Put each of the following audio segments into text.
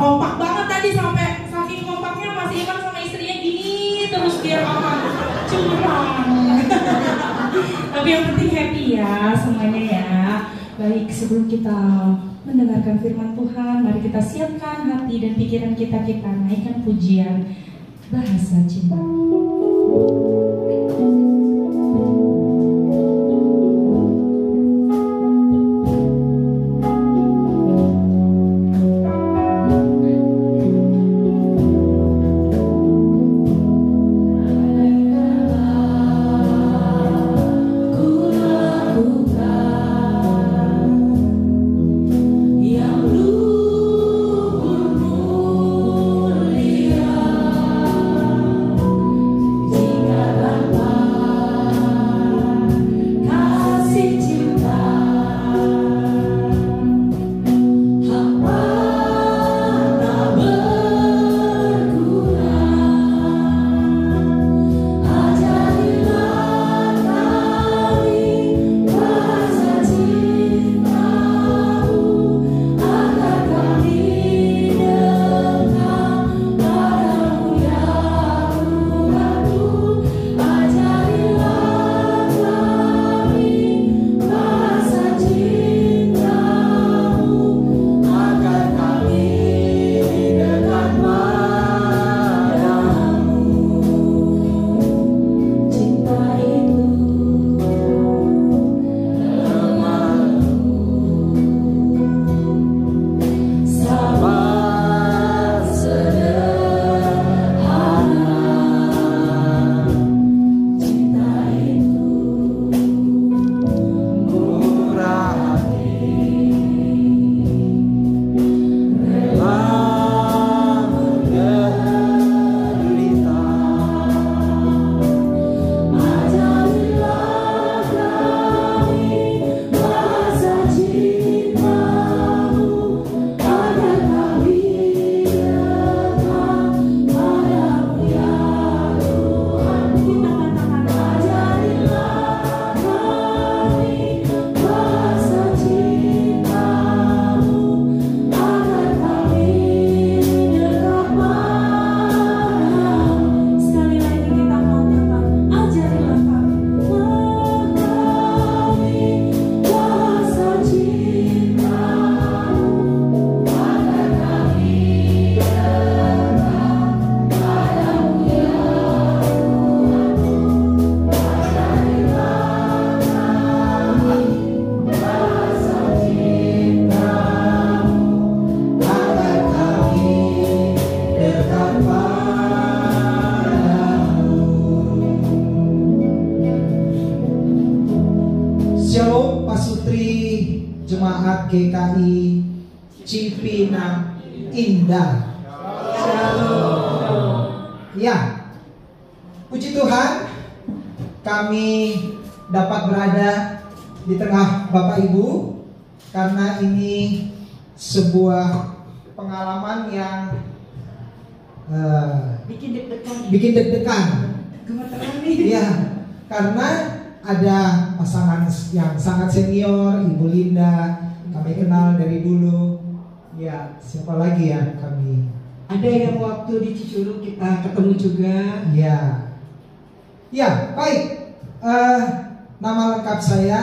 Kompak banget tadi, sampai saking kompaknya Mas Iman sama istrinya gini terus biar aman. Curang. Tapi yang penting happy ya semuanya ya. Baik, sebelum kita mendengarkan firman Tuhan, mari kita siapkan hati dan pikiran kita naikkan pujian bahasa cinta. GKI Cipinang Indah. Ya, puji Tuhan, kami dapat berada di tengah Bapak Ibu karena ini sebuah pengalaman yang bikin deg-degan. Iya, karena ada pasangan yang sangat senior, Ibu Linda, kami kenal dari dulu. Ya, siapa lagi ya kami? Ada yang waktu di Cicurug kita ketemu juga. Ya, ya baik. Nama lengkap saya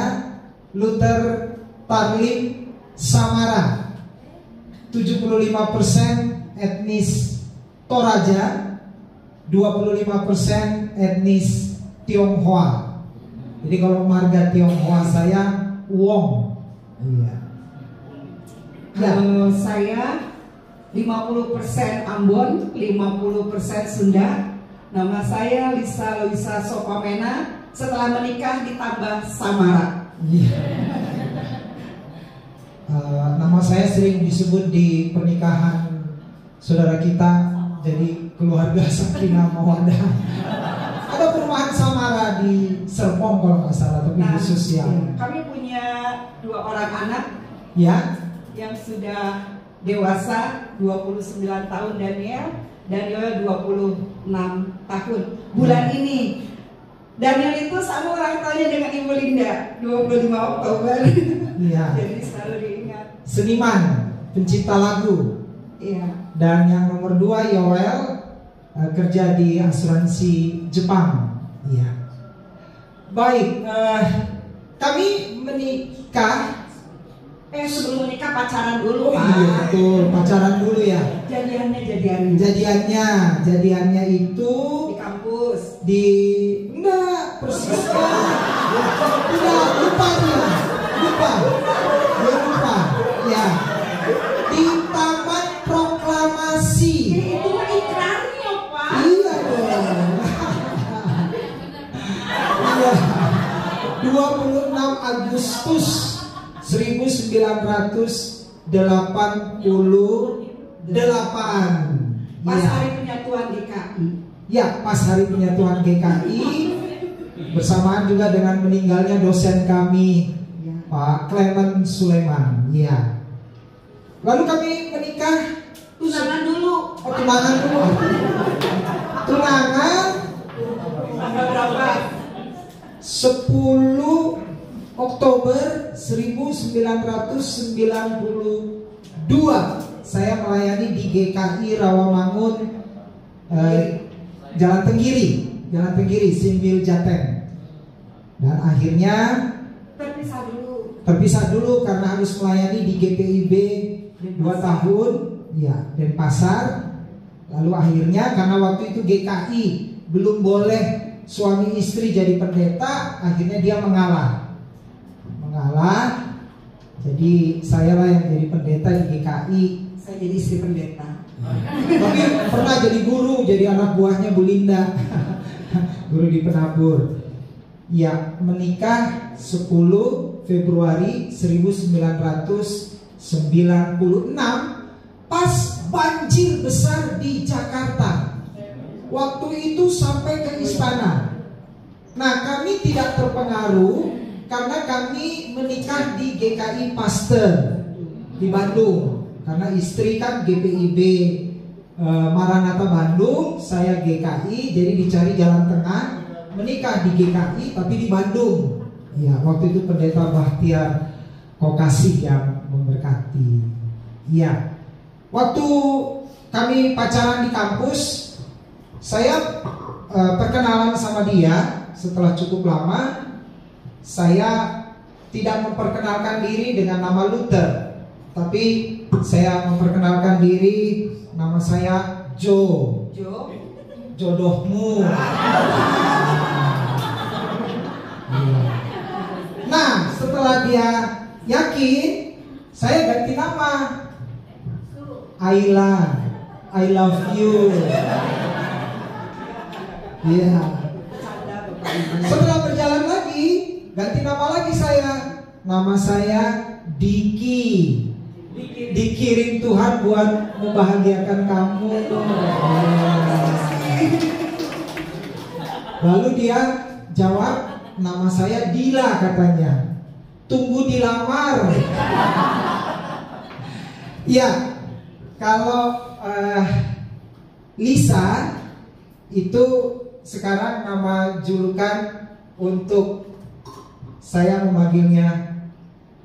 Luther Tarlim Samara. 75% etnis Toraja, 25% etnis Tionghoa. Jadi kalau marga Tionghoa saya Wong. Iya. Kalau saya 50% Ambon, 50% Sunda. Nama saya Lisa Loisa Sopamena. Setelah menikah ditambah Samara. Iya. Nama saya sering disebut di pernikahan saudara kita, jadi keluarga Sakinah Mawaddah. Ada perumahan Samara di Serpong kalau nggak salah, tapi khusus yang kami punya 2 orang anak ya yang sudah dewasa, 29 tahun Daniel 26 tahun bulan ini. Daniel itu sama ulang tahunnya dengan Ibu Linda 25 Oktober. Iya. Jadi selalu diingat. Seniman pencipta lagu. Iya. Dan yang nomor 2 Yoel, kerja di asuransi Jepang. Iya. Baik, kami menikah. Sebelum menikah pacaran dulu, Pak. Iya betul, pacaran dulu ya. Jadiannya itu di kampus. Enggak persisnya. Enggak, lupa. Ya. Di Taman Proklamasi. Itu ikrarnya, Pak. Iya dong. Iya. 26 Agustus 1988. Pas Iya. hari penyatuan GKI. Ya, pas hari penyatuan GKI, bersamaan juga dengan meninggalnya dosen kami, Ya. Pak Clement Sulaiman. Ya. Lalu kami menikah. Tunangan dulu. Oh, tunangan dulu. Tunangan Tanggal berapa? 10 Oktober 1992. Saya melayani di GKI Rawamangun, Jalan Tenggiri, Simbil Jateng. Dan akhirnya terpisah dulu karena harus melayani di GPIB 2 tahun, ya, Denpasar. Lalu akhirnya karena waktu itu GKI belum boleh suami istri jadi pendeta, akhirnya dia mengalah. Jadi saya lah yang jadi pendeta di GKI. Saya jadi istri pendeta. Tapi pernah jadi guru, jadi anak buahnya Bu Linda. Guru di Penabur. Ya, menikah 10 Februari 1996 pas banjir besar di Jakarta. Waktu itu sampai ke istana. Nah, kami tidak terpengaruh karena kami menikah di GKI Pasteur di Bandung. Karena istri kan GPIB Maranatha Bandung, saya GKI, jadi dicari jalan tengah, menikah di GKI tapi di Bandung. Ya, waktu itu pendeta Bahtiar Kokasih yang memberkati. Ya, waktu kami pacaran di kampus, saya perkenalan sama dia. Setelah cukup lama, saya tidak memperkenalkan diri dengan nama Luther, tapi saya memperkenalkan diri, nama saya Jo. Jodohmu. Nah, setelah dia yakin, saya ganti nama. Ayla, I love you. Iya. Setelah berjalan lagi, ganti nama lagi saya. Nama saya Diki. Dikirim Tuhan buat membahagiakan kamu. Lalu dia jawab, nama saya Dila katanya. Tunggu dilamar. Ya, kalau Lisa itu sekarang nama julukan untuk saya memanggilnya,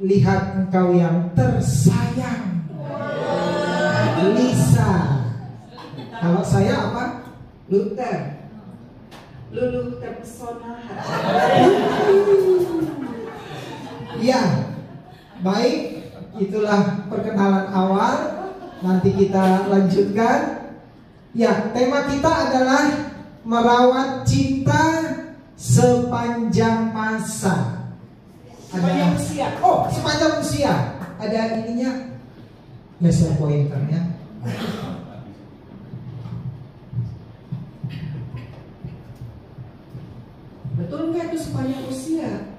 lihat engkau yang tersayang, Lisa. Kalau saya apa? Luther. Lulu terpesona. Ya, baik. Itulah perkenalan awal. Nanti kita lanjutkan. Ya, tema kita adalah merawat cinta sepanjang masa. Sepanjang usia. Oh, sepanjang usia. Ada ininya, laser pointernya. Betul nggak itu sepanjang usia?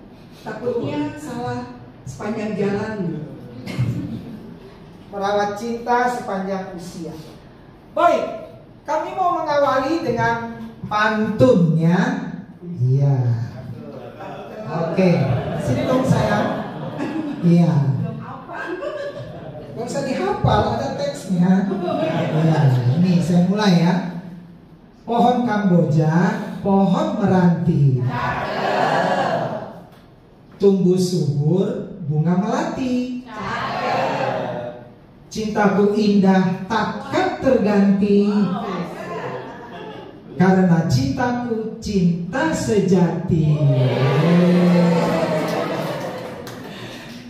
Takutnya salah sepanjang jalan. Merawat cinta sepanjang usia. Baik, kami mau mengawali dengan pantunnya. Iya. Oke, sini dong sayang. Iya. Gak usah dihafal, ada teksnya. Iya, ini saya mulai ya. Pohon Kamboja, pohon meranti, tumbuh subur, bunga melati. cintaku indah takkan terganti. Karena cintaku cinta sejati.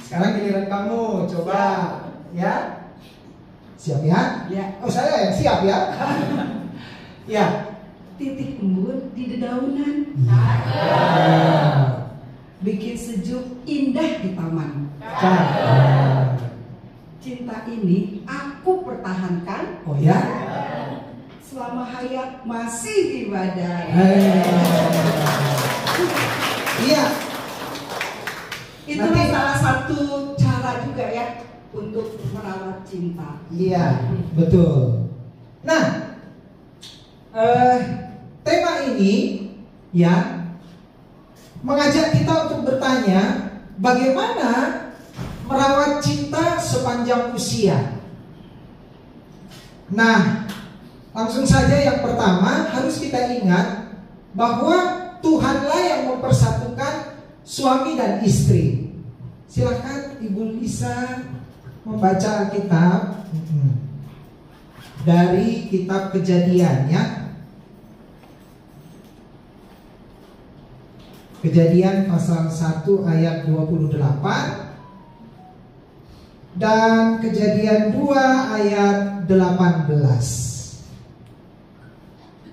Sekarang giliran kamu, coba ya. Siap ya? Ya. Oh, saya yang siap ya. Ya. Titik embun di dedaunan, bikin sejuk indah di taman. Cinta ini aku pertahankan. Oh ya? Selama hayat masih di badan. Iya. Itulah Nanti- salah satu cara juga ya untuk merawat cinta. Iya, betul. Nah, tema ini ya mengajak kita untuk bertanya bagaimana merawat cinta sepanjang usia. Nah, langsung saja yang pertama harus kita ingat bahwa Tuhanlah yang mempersatukan suami dan istri. Silakan Ibu Lisa membaca Alkitab dari kitab Kejadian ya. Kejadian pasal 1 ayat 28 dan Kejadian 2 ayat 18.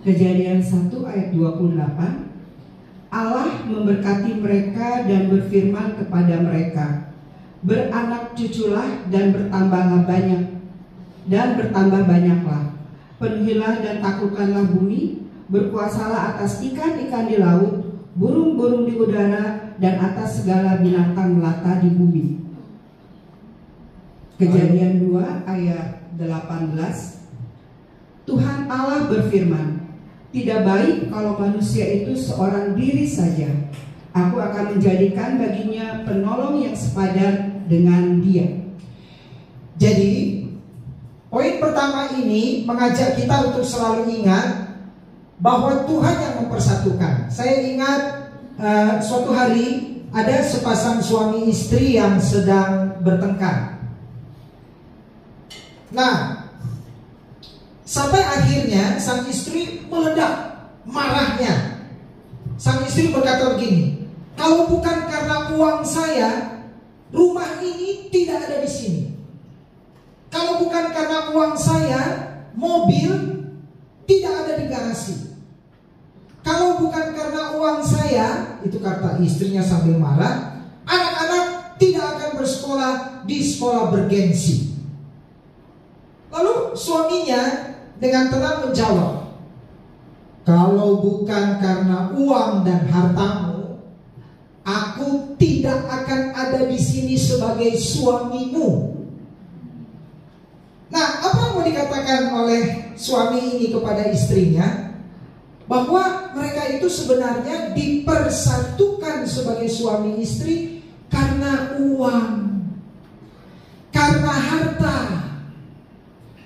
Kejadian 1 ayat 28. Allah memberkati mereka dan berfirman kepada mereka, beranak cuculah dan bertambahlah banyak, dan bertambah banyaklah, penuhilah dan taklukkanlah bumi, berkuasalah atas ikan-ikan di laut, burung-burung di udara, dan atas segala binatang melata di bumi. Kejadian 2 ayat 18. Tuhan Allah berfirman, tidak baik kalau manusia itu seorang diri saja. Aku akan menjadikan baginya penolong yang sepadan dengan dia. Jadi poin pertama ini mengajak kita untuk selalu ingat bahwa Tuhan yang mempersatukan. Saya ingat suatu hari ada sepasang suami istri yang sedang bertengkar. Nah, sampai akhirnya sang istri meledak marahnya. Sang istri berkata begini, kalau bukan karena uang saya, rumah ini tidak ada di sini. Kalau bukan karena uang saya, mobil tidak ada di garasi. Kalau bukan karena uang saya, itu kata istrinya sambil marah, anak-anak tidak akan bersekolah di sekolah bergensi. Lalu suaminya dengan tenang menjawab, kalau bukan karena uang dan hartamu, aku tidak akan ada di sini sebagai suamimu. Nah, apa yang mau dikatakan oleh suami ini kepada istrinya? Bahwa mereka itu sebenarnya dipersatukan sebagai suami istri karena uang, karena harta,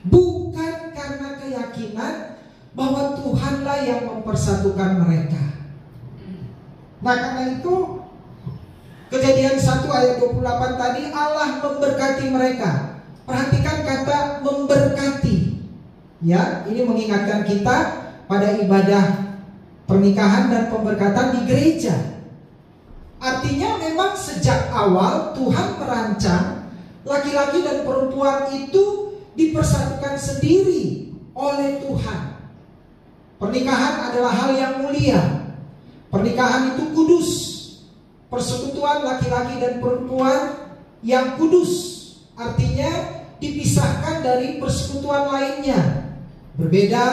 bukan karena keyakinan bahwa Tuhanlah yang mempersatukan mereka. Nah, karena itu Kejadian 1 ayat 28 tadi, Allah memberkati mereka. Perhatikan kata memberkati. Ya, ini mengingatkan kita pada ibadah pernikahan dan pemberkatan di gereja. Artinya memang sejak awal Tuhan merancang laki-laki dan perempuan itu dipersatukan sendiri oleh Tuhan. Pernikahan adalah hal yang mulia. Pernikahan itu kudus. Persekutuan laki-laki dan perempuan yang kudus. Artinya dipisahkan dari persekutuan lainnya. Berbeda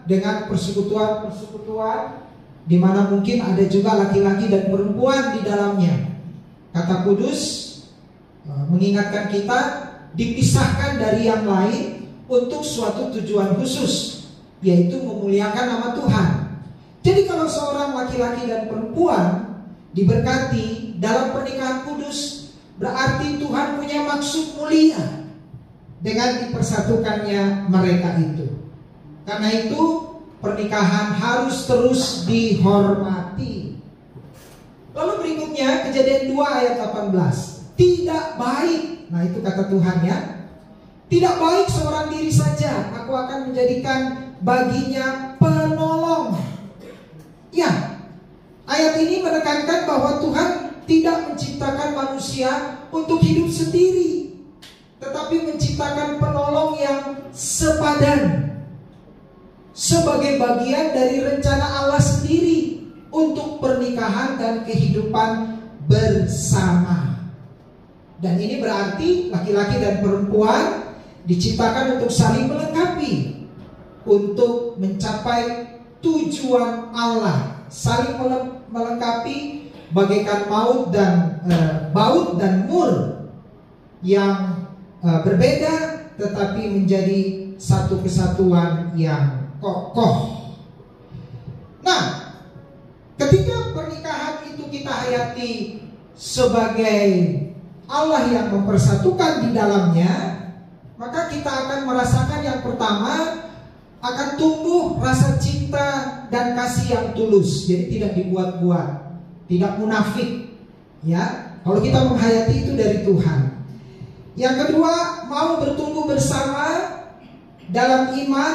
dengan persekutuan-persekutuan di mana mungkin ada juga laki-laki dan perempuan di dalamnya. Kata kudus mengingatkan kita dipisahkan dari yang lain untuk suatu tujuan khusus, yaitu memuliakan nama Tuhan. Jadi kalau seorang laki-laki dan perempuan diberkati dalam pernikahan kudus, berarti Tuhan punya maksud mulia dengan dipersatukannya mereka itu. Karena itu pernikahan harus terus dihormati. Lalu berikutnya Kejadian 2 ayat 18. Tidak baik, nah itu kata Tuhan ya, Tidak baik seorang diri saja, aku akan menjadikan baginya penolong. Ya, ayat ini menekankan bahwa Tuhan tidak menciptakan manusia untuk hidup sendiri, tetapi menciptakan penolong yang sepadan sebagai bagian dari rencana Allah sendiri untuk pernikahan dan kehidupan bersama. Dan ini berarti laki-laki dan perempuan diciptakan untuk saling melengkapi, untuk mencapai tujuan Allah, saling melengkapi bagaikan baut dan mur yang berbeda tetapi menjadi satu kesatuan yang kokoh. Nah, ketika pernikahan itu kita hayati sebagai Allah yang mempersatukan di dalamnya, maka kita akan merasakan yang pertama, akan tumbuh rasa cinta dan kasih yang tulus. Jadi tidak dibuat-buat, tidak munafik. Ya, kalau kita menghayati itu dari Tuhan. Yang kedua, mau bertumbuh bersama dalam iman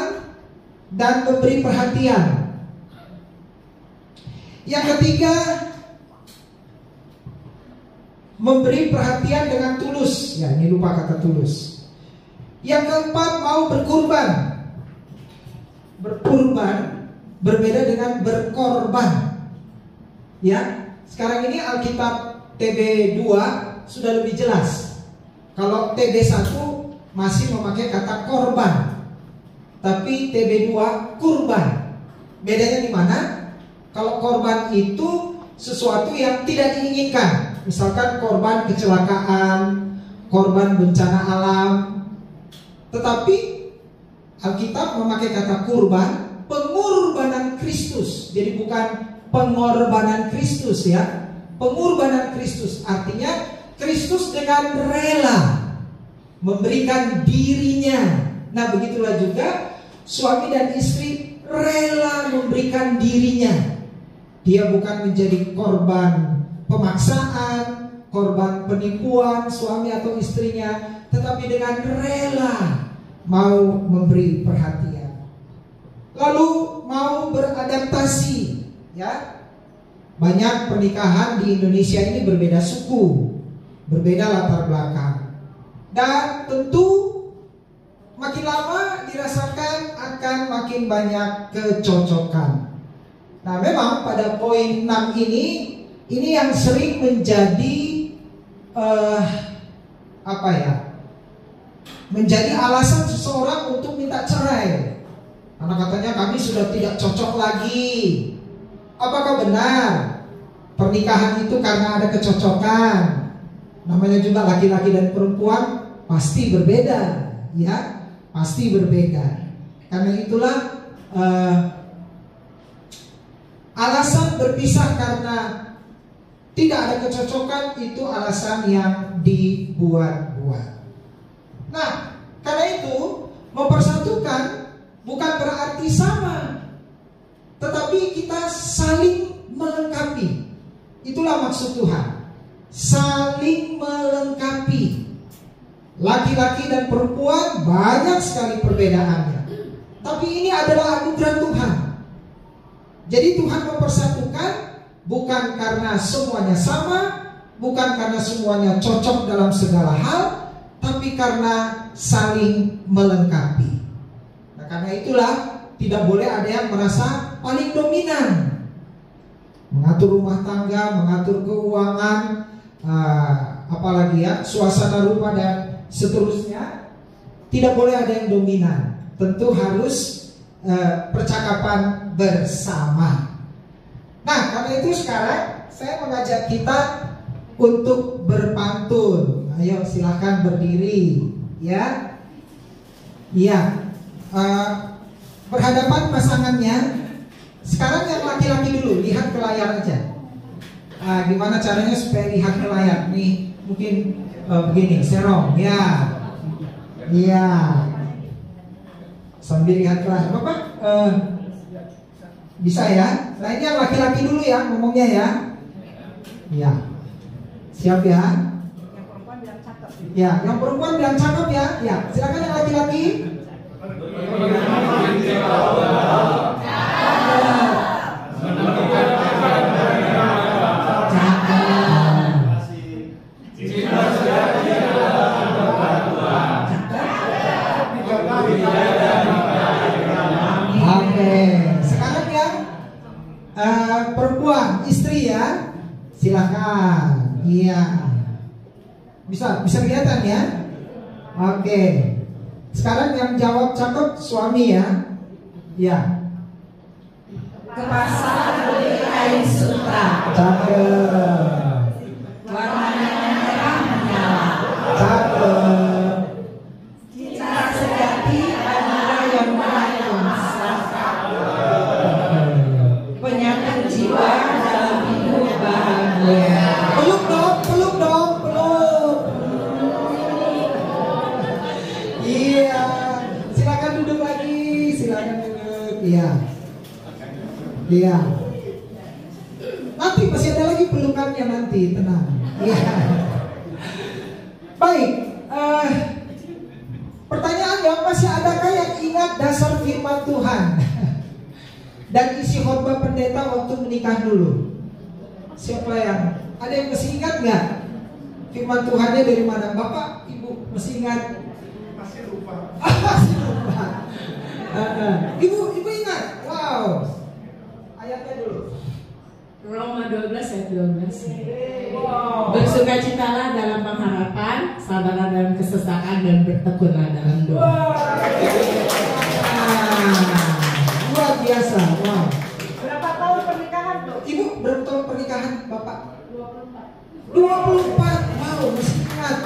dan memberi perhatian. Yang ketiga, memberi perhatian dengan tulus. Ya, ini lupa kata tulus. Yang keempat, mau berkurban. Berkurban berbeda dengan berkorban. Ya, sekarang ini Alkitab TB2 sudah lebih jelas. Kalau TB1 masih memakai kata korban, tapi TB2 kurban. Bedanya di mana? Kalau korban itu sesuatu yang tidak diinginkan, misalkan korban kecelakaan, korban bencana alam. Tetapi Alkitab memakai kata kurban, pengorbanan Kristus. Jadi bukan pengorbanan Kristus ya, pengorbanan Kristus. Artinya Kristus dengan rela memberikan dirinya. Nah, begitulah juga suami dan istri rela memberikan dirinya. Dia bukan menjadi korban pemaksaan, korban penipuan suami atau istrinya, tetapi dengan rela mau memberi perhatian. Lalu mau beradaptasi, ya. Banyak pernikahan di Indonesia ini berbeda suku, berbeda latar belakang. Dan tentu makin lama dirasakan akan makin banyak kecocokan. Nah, memang pada poin 6 ini yang sering menjadi menjadi alasan seseorang untuk minta cerai. Karena katanya kami sudah tidak cocok lagi. Apakah benar pernikahan itu karena ada kecocokan? Namanya juga laki-laki dan perempuan pasti berbeda, ya, pasti berbeda. Karena itulah alasan berpisah karena tidak ada kecocokan itu alasan yang dibuat-buat. Nah, karena itu mempersatukan bukan berarti sama, tetapi kita saling melengkapi. Itulah maksud Tuhan, saling melengkapi. Laki-laki dan perempuan banyak sekali perbedaannya, tapi ini adalah anugerah Tuhan. Jadi Tuhan mempersatukan bukan karena semuanya sama, bukan karena semuanya cocok dalam segala hal, tapi karena saling melengkapi. Nah, karena itulah tidak boleh ada yang merasa paling dominan. Mengatur rumah tangga, mengatur keuangan, apalagi ya, suasana rumah dan seterusnya. Tidak boleh ada yang dominan. Tentu harus percakapan bersama. Nah, karena itu sekarang saya mengajak kita untuk berpantun. Ayo silakan berdiri, ya. Iya. Berhadapan pasangannya. Sekarang yang laki-laki dulu, lihat ke layar aja. Gimana caranya supaya lihat ke layar? Nih, mungkin begini, serong, ya. Iya. Sambil lihat ke layar. Bapak, bisa ya? Nah, ini yang laki-laki dulu ya, ngomongnya ya. Iya. Siap ya? Ya, yang perempuan bilang cakep ya. Ya, silakan yang laki-laki. Oke, sekarang yang perempuan, istri ya, silakan. Iya, bisa kelihatan ya. Oke, sekarang yang jawab cakep suami ya. Ya. Ke pasar beli kain sutra, Cakep. warnanya merah menyala. Cakep. Cinta sejati adalah yang mengandung penyakit jiwa dalam hidup bahagia. Peluk dong, peluk dong, peluk. Iya, silakan duduk lagi, silakan duduk. Iya, iya. Nanti masih ada lagi pelukannya nanti, tenang. Iya. Baik, pertanyaannya masih adakah yang ingat dasar firman Tuhan dan isi khotbah pendeta waktu menikah dulu? Siapa yang ada yang masih ingat nggak? Firman Tuhannya dari mana? Bapak, Ibu masih ingat? Masih lupa. Masih lupa. Ibu ingat? Wow. Ayatnya dulu. Roma 12 ayat 12. Wow. Bersukacitalah dalam pengharapan, sabarlah dalam kesesakan, dan bertekunlah dalam doa. Luar biasa. Wow. Berapa tahun pernikahan tuh? Ibu berapa tahun pernikahan Bapak? 24. Wow, masih ingat.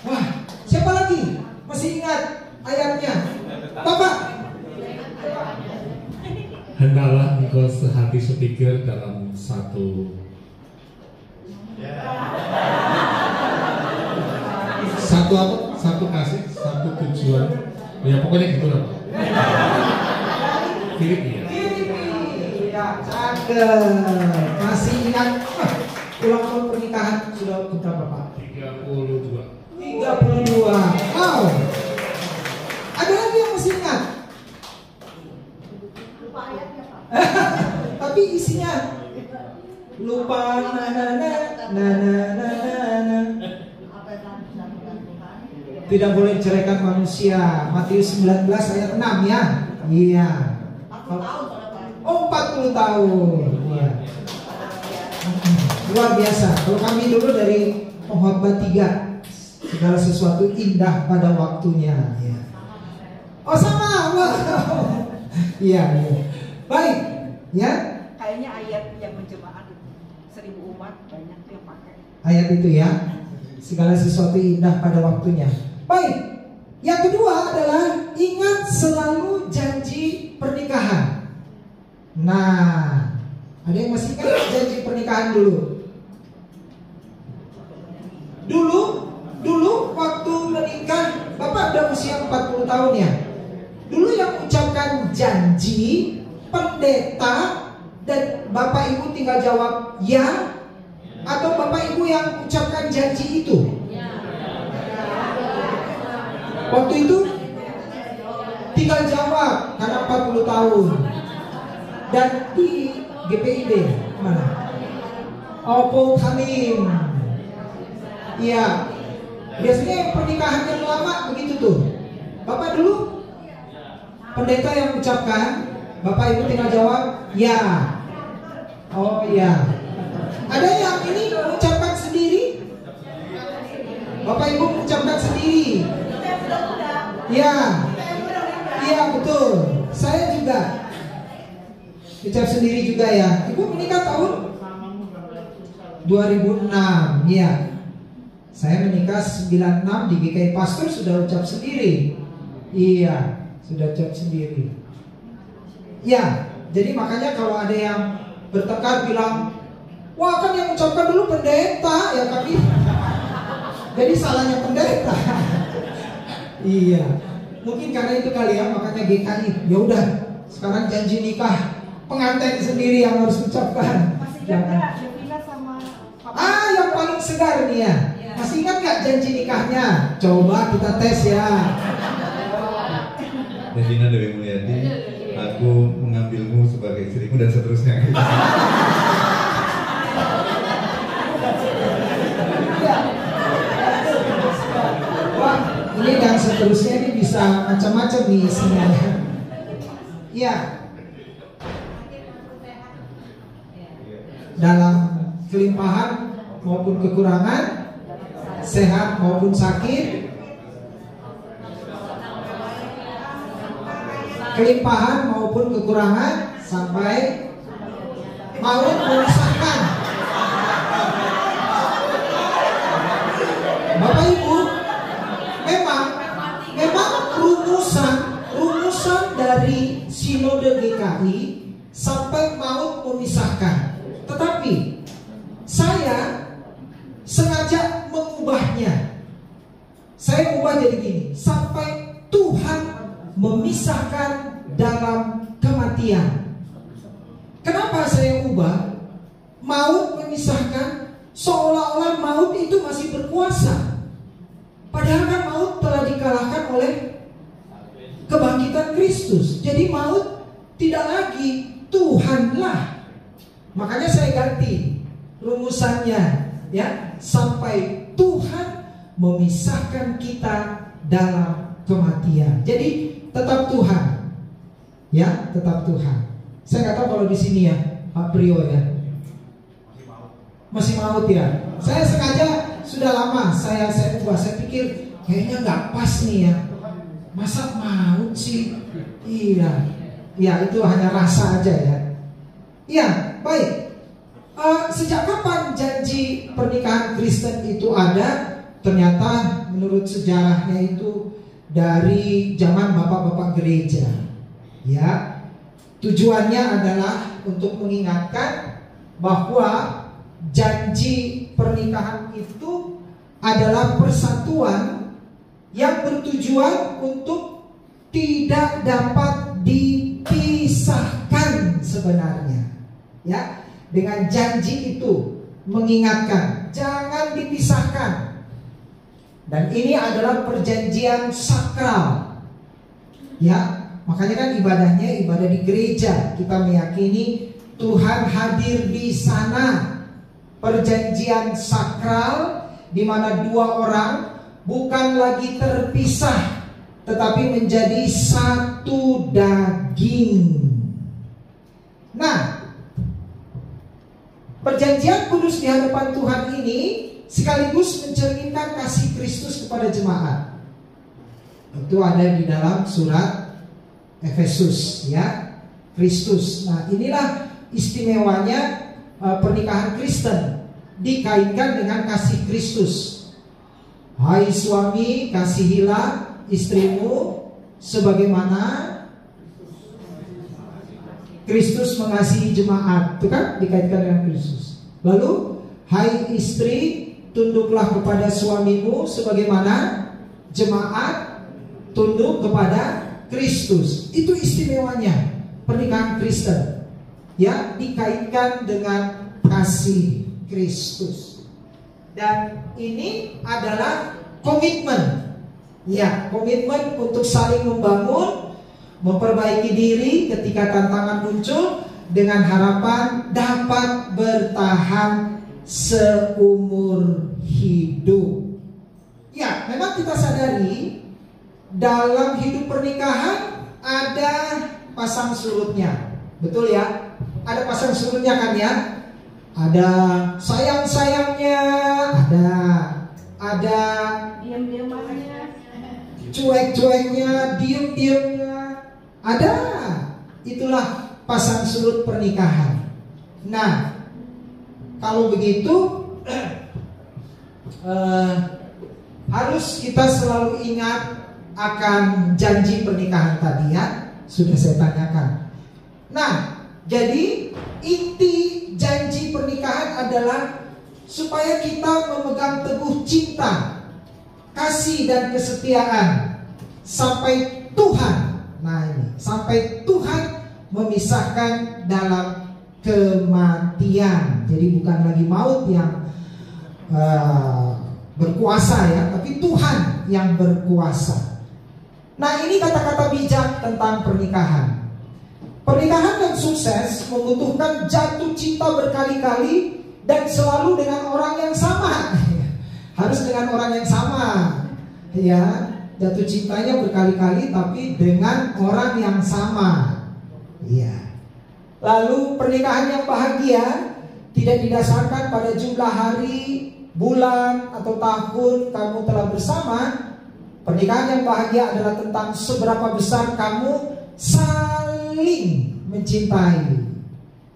Wah, siapa lagi? Masih ingat ayatnya? Bapak. Hendaklah engkau sehati sepikir dalam satu apa? Satu kasih, satu tujuan. Ya pokoknya gitu lah. Filipi ya. Ya, cakep. Masih ingat? Ulang tahun pernikahan sudah berapa Pak? 32. 32. Wow. Ada lagi yang masih ingat? Lupa ayatnya Pak. Tapi isinya lupa tidak boleh ceraikan manusia. Matius 19 ayat 6 ya. Iya. 40 tahun Pak. Oh, 40 tahun. Iya. Luar biasa. Kalau kami dulu dari pengkhotbah 3, segala sesuatu indah pada waktunya. Ya. Oh sama. Wow. Iya. Baik. Ya. Kayaknya ayat yang menjemaat 1000 umat banyak tuh yang pakai. Ayat itu ya. Segala sesuatu indah pada waktunya. Baik. Yang kedua adalah ingat selalu janji pernikahan. Nah, ada yang masih ingat janji pernikahan dulu? Dulu waktu menikah, Bapak udah usia 40 tahun ya. Dulu yang ucapkan janji pendeta dan Bapak Ibu tinggal jawab ya, atau Bapak Ibu yang ucapkan janji itu? Waktu itu tinggal jawab karena 40 tahun. Dan di GPID mana? Oppo Kamim. Iya. Biasanya yang pernikahan yang lama begitu tuh. Bapak dulu pendeta yang ucapkan, Bapak Ibu tinggal jawab ya. Oh iya. Ada yang ini mengucapkan sendiri? Bapak Ibu mengucapkan sendiri. Ya. Iya betul. Saya juga ucap sendiri juga ya. Ibu menikah tahun 2006. Iya. Saya menikah 96 di GKI Pastor sudah ucap sendiri. Iya, sudah ucap sendiri. Ya, jadi makanya kalau ada yang bertengkar bilang, wah kan yang ucapkan dulu pendeta ya kami. Jadi salahnya pendeta. Iya, mungkin karena itu kali ya, makanya GKI. Ya udah, sekarang janji nikah pengantin sendiri yang harus ucapkan. Masih jaga Devina sama Papa. Yang paling segar nih ya. Masih ingat gak janji nikahnya? Coba kita tes ya. Janjinya Dewi Mulyadi, aku mengambilmu sebagai istrimu dan seterusnya. Wah, ini dan seterusnya ini bisa macam-macam nih isinya. Iya. Dalam kelimpahan maupun kekurangan, sehat maupun sakit, kelimpahan maupun kekurangan, sampai maut memisahkan. Bapak Ibu, memang rumusan dari Sinode GKI sampai maut memisahkan. Tetapi saya sengaja mengubahnya. Saya ubah jadi gini, sampai Tuhan memisahkan dalam kematian. Kenapa saya ubah? Maut memisahkan, seolah-olah maut itu masih berkuasa. Padahal kan maut telah dikalahkan oleh kebangkitan Kristus. Jadi maut tidak lagi Tuhanlah. Makanya saya ganti rumusannya, ya, sampai Tuhan memisahkan kita dalam kematian. Jadi tetap Tuhan, ya, tetap Tuhan. Saya nggak tahu kalau di sini ya, Pak Prio ya, masih maut ya. Saya sengaja sudah lama saya ubah. Saya pikir kayaknya nggak pas nih ya. Masa maut sih? Iya, ya itu hanya rasa aja ya. Iya, baik. Sejak kapan janji pernikahan Kristen itu ada? Ternyata menurut sejarahnya itu dari zaman bapak-bapak gereja. Ya, tujuannya adalah untuk mengingatkan bahwa janji pernikahan itu adalah persatuan yang bertujuan untuk tidak dapat dipisahkan sebenarnya. Ya, dengan janji itu mengingatkan jangan dipisahkan. Dan ini adalah perjanjian sakral. Ya, makanya kan ibadahnya ibadah di gereja. Kita meyakini Tuhan hadir di sana. Perjanjian sakral di mana dua orang bukan lagi terpisah, tetapi menjadi satu daging. Nah, perjanjian kudus di hadapan Tuhan ini sekaligus mencerminkan kasih Kristus kepada jemaat. Itu ada di dalam surat Efesus, ya, Kristus. Nah, inilah istimewanya pernikahan Kristen, dikaitkan dengan kasih Kristus. Hai suami, kasihilah istrimu sebagaimana Kristus mengasihi jemaat. Itu kan dikaitkan dengan Kristus. Lalu, hai istri, tunduklah kepada suamimu sebagaimana jemaat tunduk kepada Kristus. Itu istimewanya pernikahan Kristen, ya, dikaitkan dengan kasih Kristus. Dan ini adalah komitmen, ya, komitmen untuk saling membangun, memperbaiki diri ketika tantangan muncul, dengan harapan dapat bertahan seumur hidup. Ya, memang kita sadari dalam hidup pernikahan ada pasang surutnya, betul ya? Ada pasang surutnya kan ya? Ada sayang-sayangnya, ada diam-diamannya, cuek-cueknya, diem-diemnya, ada. Itulah pasang surut pernikahan. Nah, kalau begitu harus kita selalu ingat akan janji pernikahan tadi ya, sudah saya tanyakan. Nah, jadi inti janji pernikahan adalah supaya kita memegang teguh cinta, kasih dan kesetiaan sampai Tuhan. Nah ini, sampai Tuhan memisahkan dalam kematian. Jadi bukan lagi maut yang berkuasa ya, tapi Tuhan yang berkuasa. Nah, ini kata-kata bijak tentang pernikahan. Pernikahan yang sukses membutuhkan jatuh cinta berkali-kali dan selalu dengan orang yang sama. Harus dengan orang yang sama. Ya, jatuh cintanya berkali-kali tapi dengan orang yang sama. Ya. Lalu pernikahan yang bahagia tidak didasarkan pada jumlah hari, bulan, atau tahun kamu telah bersama. Pernikahan yang bahagia adalah tentang seberapa besar kamu saling mencintai.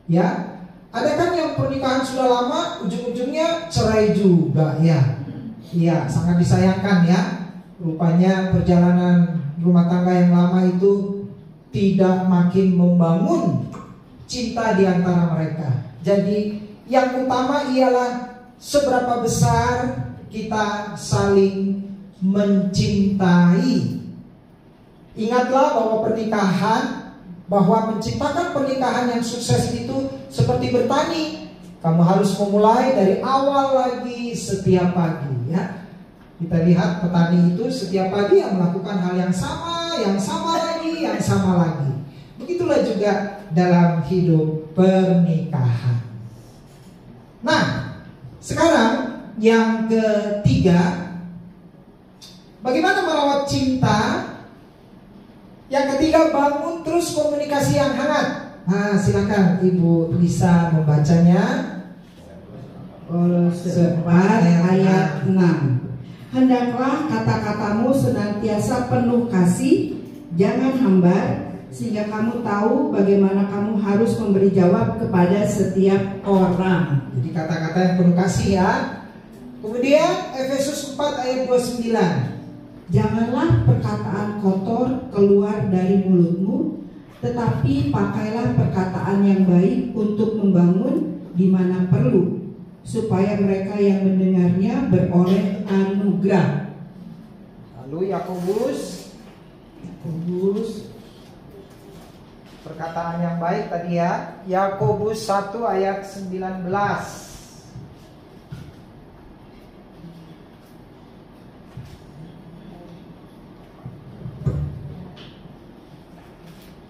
Ya, ada kan yang pernikahan sudah lama, ujung-ujungnya cerai juga ya. Iya, sangat disayangkan ya. Rupanya perjalanan rumah tangga yang lama itu tidak makin membangun cinta di antara mereka. Jadi yang utama ialah seberapa besar kita saling mencintai. Ingatlah bahwa menciptakan pernikahan yang sukses itu seperti bertani. Kamu harus memulai dari awal lagi setiap pagi ya. Kita lihat petani itu setiap pagi yang melakukan hal yang sama lagi, yang sama lagi. Begitulah juga dalam hidup pernikahan. Nah, sekarang yang ketiga, bagaimana merawat cinta? Yang ketiga, bangun terus komunikasi yang hangat. Nah, silakan Ibu Lisa membacanya. Kolose 4 ayat 6. Hendaklah kata-katamu senantiasa penuh kasih, jangan hambar, sehingga kamu tahu bagaimana kamu harus memberi jawab kepada setiap orang. Jadi kata-kata yang penuh kasih ya. Kemudian Efesus 4 ayat 29. Janganlah perkataan kotor keluar dari mulutmu, tetapi pakailah perkataan yang baik untuk membangun di mana perlu, supaya mereka yang mendengarnya beroleh anugerah. Lalu Yakobus, perkataan yang baik tadi ya. Yakobus 1 ayat 19.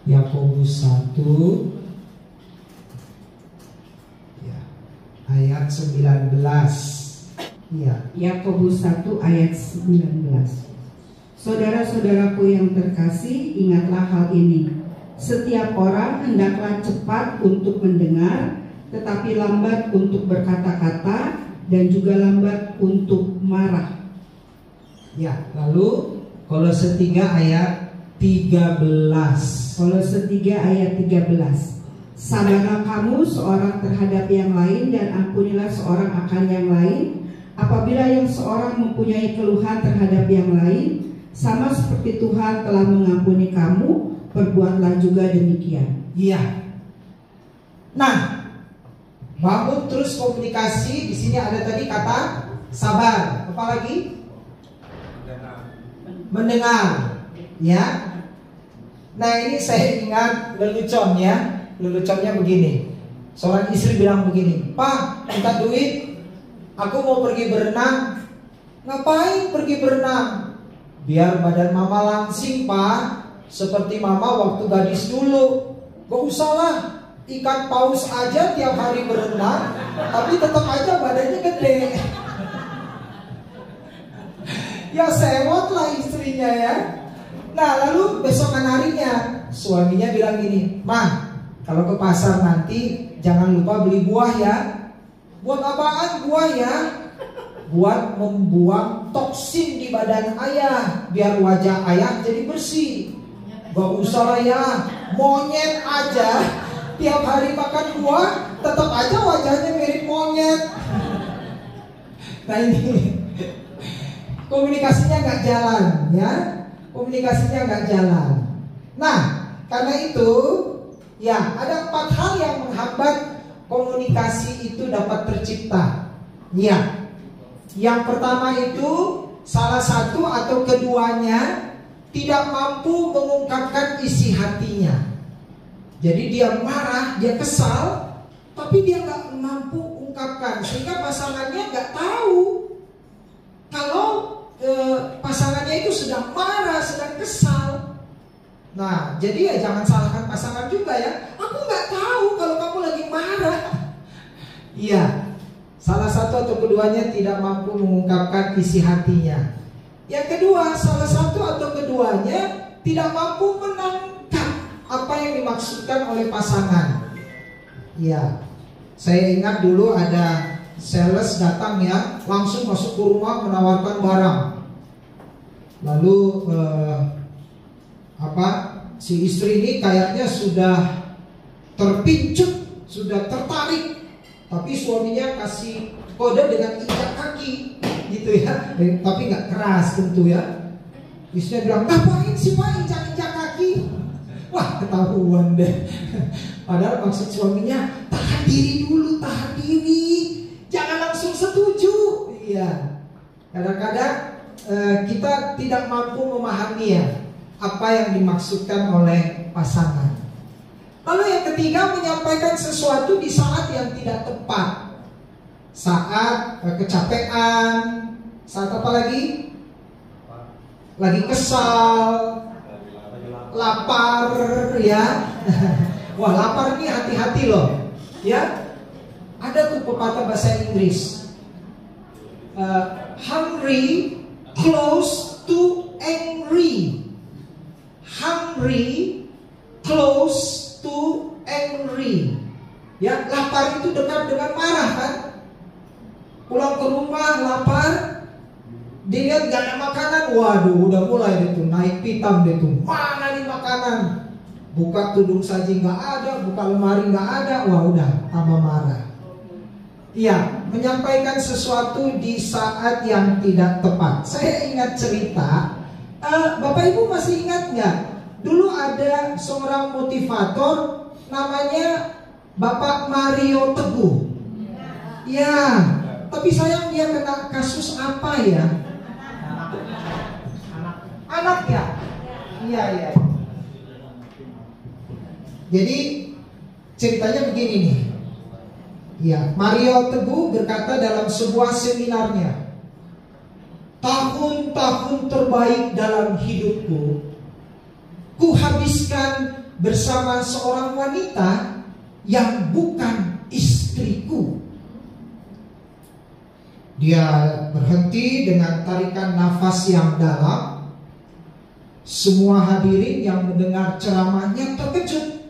Yakobus 1 ya, ayat 19. Ya. Yakobus 1 ayat 19. Saudara-saudaraku yang terkasih, ingatlah hal ini. Setiap orang hendaklah cepat untuk mendengar, tetapi lambat untuk berkata-kata, dan juga lambat untuk marah. Ya, lalu Kolose 3 ayat 13. Kolose 3 ayat 13. Sabarlah kamu seorang terhadap yang lain, dan ampunilah seorang akan yang lain. Apabila yang seorang mempunyai keluhan terhadap yang lain, sama seperti Tuhan telah mengampuni kamu, perbuatlah juga demikian. Iya. Nah, bangun terus komunikasi. Di sini ada tadi kata sabar. Apa lagi? Mendengar. Ya. Nah, ini saya ingat lelucon ya. Leluconnya begini. Seorang istri bilang begini, "Pak, minta duit. Aku mau pergi berenang." "Ngapain pergi berenang?" "Biar badan mama langsing, Pak. Seperti mama waktu gadis dulu." "Gak usah lah, ikan paus aja tiap hari berenang, tapi tetap aja badannya gede." Ya sewot lah istrinya ya. Nah, lalu besokan harinya suaminya bilang gini, "Mah, kalau ke pasar nanti jangan lupa beli buah ya." "Buat apaan buah ya?" "Buat membuang toksin di badan ayah, biar wajah ayah jadi bersih." "Gak usah lah ya, monyet aja tiap hari makan buah, tetap aja wajahnya mirip monyet." Nah, ini komunikasinya gak jalan ya. Komunikasinya nggak jalan. Nah, karena itu ya ada 4 hal yang menghambat komunikasi itu dapat tercipta. Ya, yang pertama itu salah satu atau keduanya tidak mampu mengungkapkan isi hatinya. Jadi dia marah, dia kesal, tapi dia nggak mampu ungkapkan, sehingga pasangannya nggak tahu kalau pasangannya itu sedang marah, sedang kesal. Nah, jadi ya jangan salahkan pasangan juga ya. Aku nggak tahu kalau kamu lagi marah. Iya, salah satu atau keduanya tidak mampu mengungkapkan isi hatinya. Yang kedua, salah satu atau keduanya tidak mampu menangkap apa yang dimaksudkan oleh pasangan. Iya, saya ingat dulu ada sales datang ya, langsung masuk ke rumah menawarkan barang. Lalu si istri ini kayaknya sudah terpincut, sudah tertarik, tapi suaminya kasih kode dengan injak kaki, gitu ya. Tapi nggak keras tentu ya. Istrinya bilang, ngapain sih Pak injak-injak kaki? Wah, ketahuan deh. Padahal maksud suaminya, tahan diri dulu, tahan diri, jangan langsung setuju. Iya. Kadang-kadang kita tidak mampu memahami ya apa yang dimaksudkan oleh pasangan. Lalu yang ketiga, menyampaikan sesuatu di saat yang tidak tepat. Saat kecapean, saat apa lagi? Lagi kesal, lapar ya. Wah, lapar ini hati-hati loh. Ya. Ada tuh pepatah bahasa Inggris. Hungry close to angry. Hungry close to angry. Ya, lapar itu dekat dengan marah kan? Pulang ke rumah lapar, dilihat gak ada makanan, waduh udah mulai deh tuh naik pitam deh tuh. Mana nih makanan? Buka tudung saji gak ada, buka lemari gak ada, wah udah tambah marah. Iya, menyampaikan sesuatu di saat yang tidak tepat. Saya ingat cerita, Bapak Ibu masih ingat nggak? Dulu ada seorang motivator namanya Bapak Mario Teguh. Ya, tapi sayang dia kena kasus apa ya? Anak ya? Iya. Jadi ceritanya begini nih. Ya, Mario Teguh berkata dalam sebuah seminarnya, tahun-tahun terbaik dalam hidupku kuhabiskan bersama seorang wanita yang bukan istriku. Dia berhenti dengan tarikan nafas yang dalam. Semua hadirin yang mendengar ceramahnya terkejut,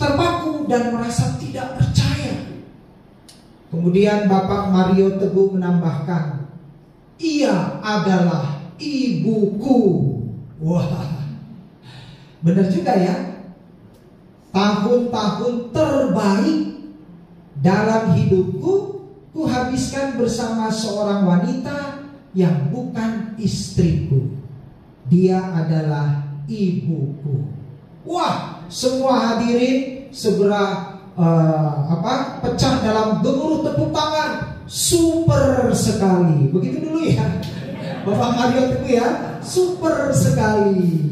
terpaku dan merasa tidak percaya. Kemudian Bapak Mario Teguh menambahkan, ia adalah ibuku. Wah, benar juga ya. Tahun-tahun terbaik dalam hidupku kuhabiskan bersama seorang wanita yang bukan istriku. Dia adalah ibuku. Wah, semua hadirin segera pecah dalam gemuruh tepuk tangan. Super sekali. Begitu dulu ya Bapak Mario Teguh ya. Super sekali.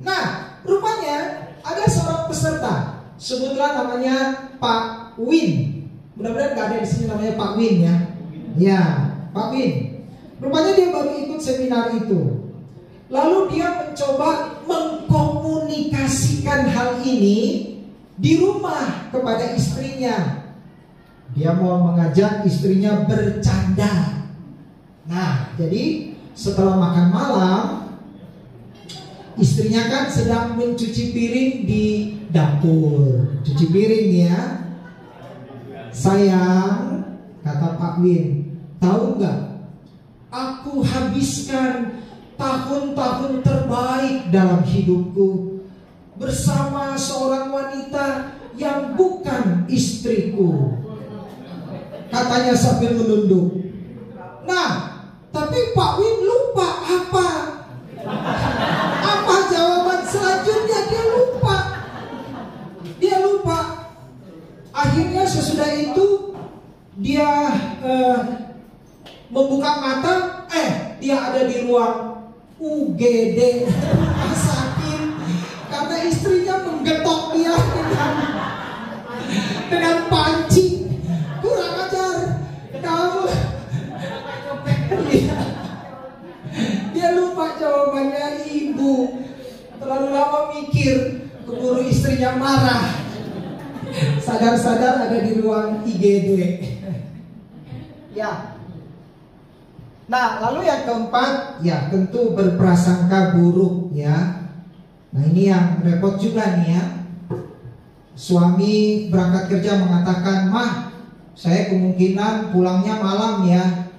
Nah, rupanya ada seorang peserta, sebutlah namanya Pak Win. Mudah-mudahan gak ada di sini namanya Pak Win ya. Ya, Pak Win. Rupanya dia baru ikut seminar itu. Lalu dia mencoba mengkomunikasikan hal ini di rumah kepada istrinya. Dia mau mengajak istrinya bercanda. Nah, jadi setelah makan malam, istrinya kan sedang mencuci piring di dapur. Cuci piring ya. Sayang, kata Pak Win, tahu nggak? Aku habiskan tahun-tahun terbaik dalam hidupku bersama seorang wanita yang bukan istriku, katanya sambil menunduk. Nah, tapi Pak Win lupa apa jawaban selanjutnya. Dia lupa. Akhirnya sesudah itu dia membuka mata, dia ada di ruang UGD sakit karena istrinya menggetok dia dengan panci. Kurang ajar kamu. istrinya marah. Sadar-sadar ada di ruang IGD. Ya. Nah, lalu yang keempat, ya tentu berprasangka buruk ya. Nah, ini yang repot juga nih ya. Suami berangkat kerja mengatakan, "Mah, saya kemungkinan pulangnya malam ya.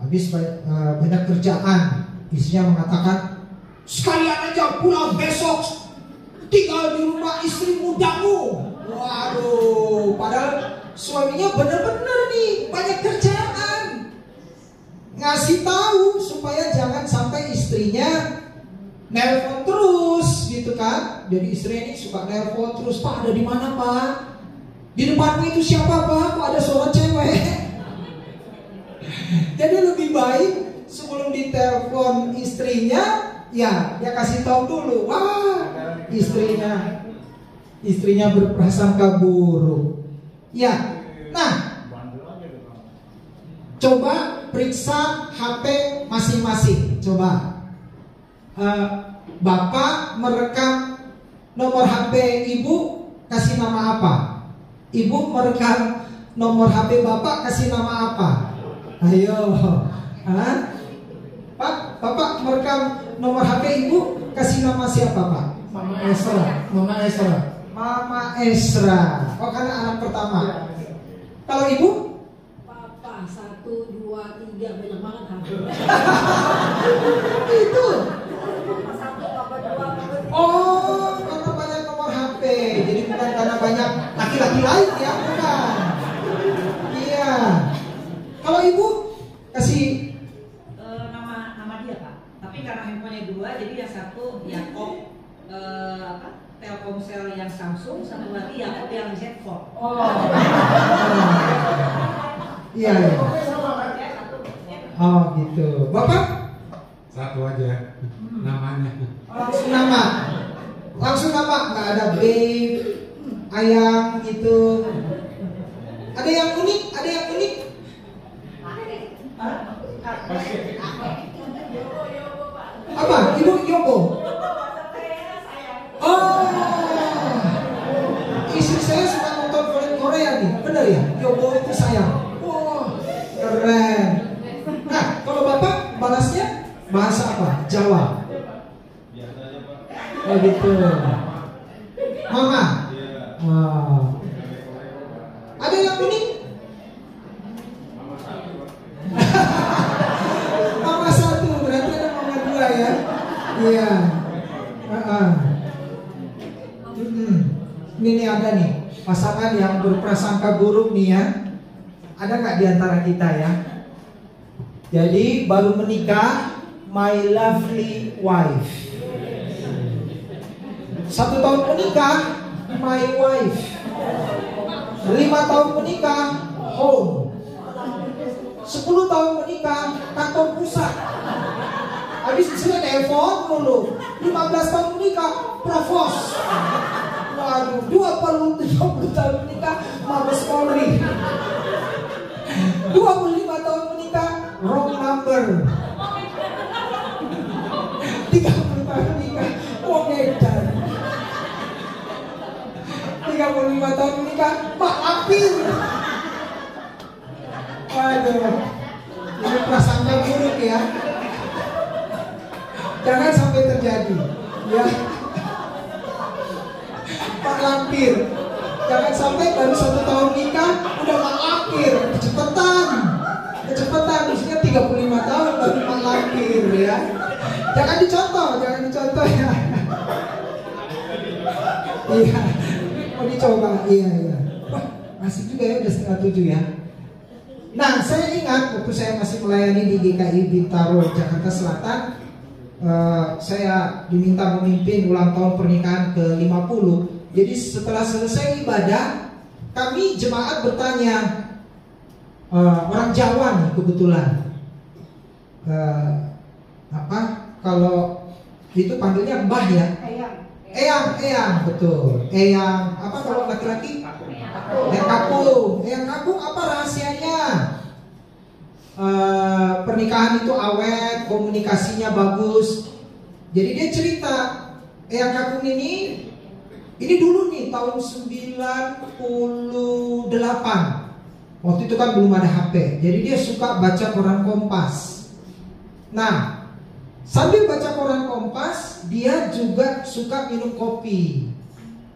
Habis banyak kerjaan." Istrinya mengatakan, "Sekalian aja pulang besok, tinggal di rumah istri mudamu." Waduh, padahal suaminya benar-benar nih banyak kerjaan. Ngasih tahu supaya jangan sampai istrinya nelpon terus gitu kan. Jadi istrinya ini suka nelpon terus, "Pak, ada di mana, Pak? Di depanmu itu siapa, Pak? Kok ada suara cewek?" Jadi lebih baik sebelum ditelepon istrinya, ya dia kasih tahu dulu. Wah, istrinya berprasangka buruk. Ya, nah, coba periksa HP masing-masing. Coba, Bapak merekam nomor HP Ibu, kasih nama apa? Ibu merekam nomor HP Bapak, kasih nama apa? Ayo, Pak, Bapak merekam nomor HP Ibu, kasih nama siapa, Pak? Mama Esra. Mama Esra. Oh, karena anak pertama. Kalau Ibu? Papa 1, 2, 3 banyak banget HP. Itu. Papa 1, Papa 2, Papa 3. Oh, karena banyak nomor HP. Jadi bukan karena banyak laki-laki lain ya, bukan. Iya. Kalau Ibu kasih nama dia, Pak. Tapi karena handphonenya 2, jadi yang satu Yakob Telkomsel yang Samsung, satu lagi Yakob yang Z4. Oh. Iya. Oh, gitu. Bapak? Satu aja namanya. Langsung nama, nggak ada babe, ayang gitu. Ada yang unik. Apa? Ibu Yoko. Oh, istri saya suka nonton film Korea nih, bener ya? Yoko itu sayang. Wah, keren. Nah, kalau bapak balasnya bahasa apa? Jawa. Oh gitu. Mama. Oh. Ada yang unik? Mama 1, berarti ada mama 2 ya? Iya. Ini nih ada nih pasangan yang berprasangka buruk nih ya. Ada nggak di antara kita ya? Jadi baru menikah, my lovely wife. 1 tahun menikah, my wife. 5 tahun menikah, home. 10 tahun menikah, kantor pusat. Habis istrinya telepon mulu. 15 tahun menikah, provos. Waduh, 30 tahun menikah, Mabes Polri. 25 tahun menikah, wrong number. 30 tahun menikah, wong edan. 35 tahun menikah, Mak Lampir. Waduh, ini prasangka buruk ya. Jangan sampai terjadi, ya. Mak Lampir. Jangan sampai baru 1 tahun nikah udah Mak Lampir. Kecepatan. Maksudnya 35 tahun baru Mak Lampir ya. Jangan dicontoh ya. Iya. Mau dicoba, iya. Wah, asik juga ya, udah 6:30 ya. Nah, saya ingat waktu saya masih melayani di GKI Bintaro, Jakarta Selatan, saya diminta memimpin ulang tahun pernikahan ke-50. Jadi setelah selesai ibadah, kami jemaat bertanya, orang Jawa nih kebetulan, kalau itu panggilnya mbah ya? Eyang, betul. Eyang, apa kalau laki-laki? Eyang Kakung, apa rahasianya? Pernikahan itu awet, komunikasinya bagus. Jadi dia cerita, Eyang Kakung ini Ini dulu nih tahun 98. Waktu itu kan belum ada HP. Jadi dia suka baca koran Kompas. Nah, sambil baca koran Kompas, dia juga suka minum kopi.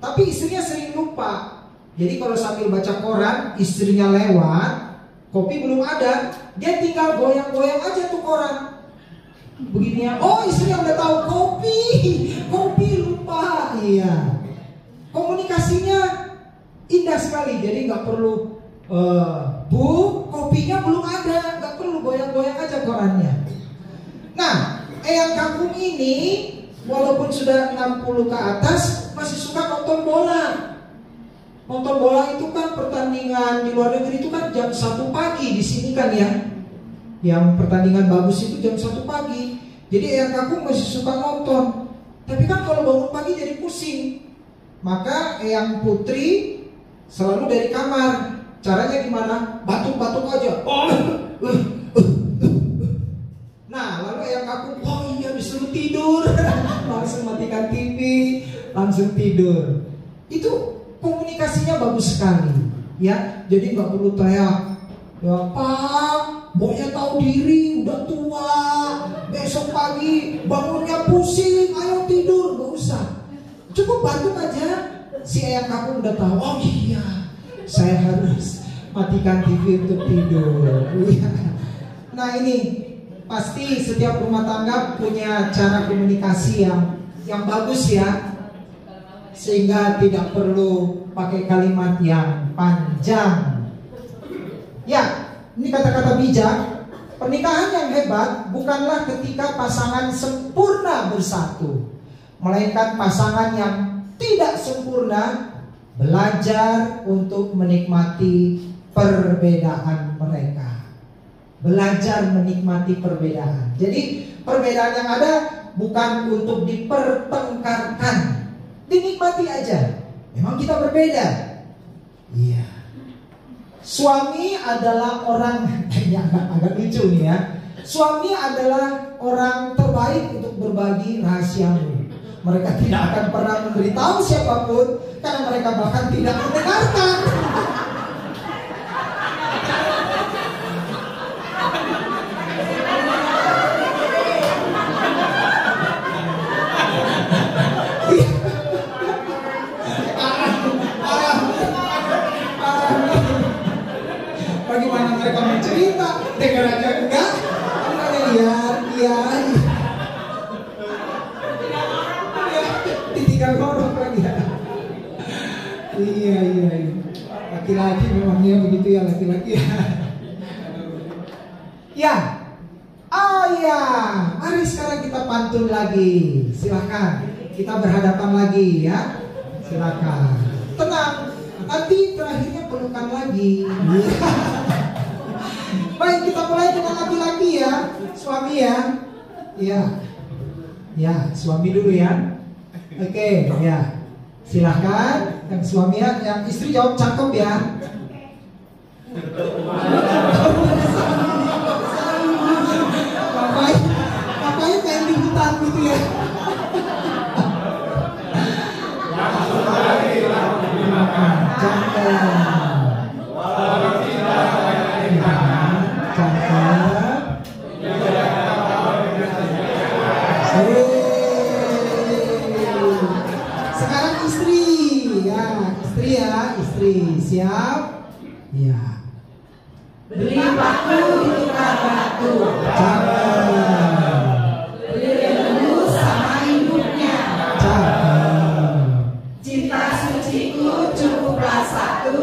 Tapi istrinya sering lupa. Jadi kalau sambil baca koran, istrinya lewat, kopi belum ada, dia tinggal goyang-goyang aja tuh koran. Begini ya, oh istrinya udah tahu kopi lupa. Iya. Komunikasinya indah sekali, jadi nggak perlu Bu, kopinya belum ada, nggak perlu goyang-goyang aja korannya. Nah, Eyang Kakung ini walaupun sudah 60 ke atas masih suka nonton bola. Nonton bola itu kan pertandingan di luar negeri itu kan jam 1 pagi, di sini kan ya. Yang pertandingan bagus itu jam 1 pagi. Jadi Eyang Kakung masih suka nonton. Tapi kan kalau bangun pagi jadi pusing. Maka Eyang Putri selalu dari kamar. Caranya gimana? Batuk-batuk aja. Nah, lalu Eyang Kakung, oh iya disuruh tidur. Langsung matikan TV, langsung tidur. Itu komunikasinya bagus sekali. Ya, jadi nggak perlu teriak. Ya Pak, Boynya tahu diri, udah tua. Besok pagi bangunnya pusing, ayo tidur, nggak usah. Cukup batuk aja, si Eyang Kakung udah tahu. Oh iya, saya harus matikan TV untuk tidur. Nah ini pasti setiap rumah tangga punya cara komunikasi yang bagus ya, sehingga tidak perlu pakai kalimat yang panjang. Ya, ini kata-kata bijak. Pernikahan yang hebat bukanlah ketika pasangan sempurna bersatu, melainkan pasangan yang tidak sempurna belajar untuk menikmati perbedaan mereka. Belajar menikmati perbedaan. Jadi perbedaan yang ada bukan untuk dipertengkarkan, dinikmati aja. Memang kita berbeda. Iya. Suami adalah orang ini agak lucu nih ya. Suami adalah orang terbaik untuk berbagi rahasiamu. Mereka tidak akan pernah memberitahu siapapun karena mereka bahkan tidak mendengarkan. Bagaimana mereka mencerita? Dengar aja enggak? Iya. Ditinggal orang lagi ya. Iya. Laki-laki memangnya begitu ya laki-laki. Ya. Oh ya, mari sekarang kita pantun lagi. Silakan. Kita berhadapan lagi ya. Silakan. Tenang. Nanti terakhirnya pelukan lagi. Baik, kita mulai dengan laki-laki ya. Suami ya. Iya. Ya, suami dulu ya. Oke, ya. Silahkan. Yang suami ya, yang istri jawab cakep ya. Ngapain main di hutan gitu ya. Sekarang istri siap? Ya. Beli batu ditukar batu. Cakep. Beli ilmu sama hidupnya. Cakep. Cinta suciku cukuplah satu.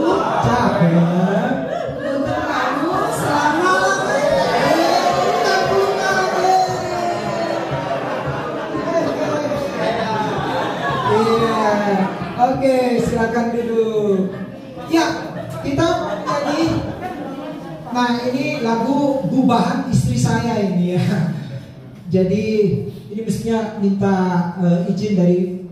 Cakep. Untuk kamu selama-lamanya. Iya. Oke, silakan duduk. Ya, kita nyanyi. Nah, ini lagu gubahan istri saya ini ya. Jadi ini mestinya minta izin dari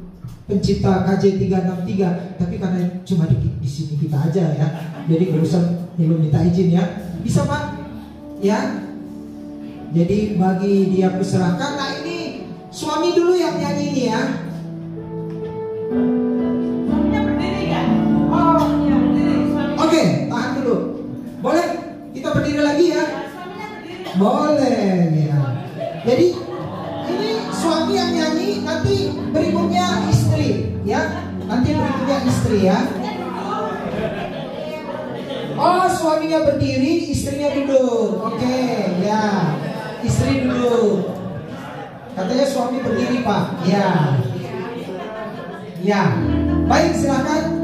pencipta KJ 363, tapi karena cuma di sini kita aja ya, jadi nggak usah belum minta izin ya. Bisa Pak? Ya. Jadi bagi dia kuserahkan. Nah ini suami dulu yang nyanyi ini ya. Boleh ya. Jadi ini suami yang nyanyi, nanti berikutnya istri ya. Nanti berikutnya istri ya. Oh, suaminya berdiri, istrinya duduk. Oke, ya. Istri duduk. Katanya suami berdiri, Pak. Ya. Ya. Baik, silakan.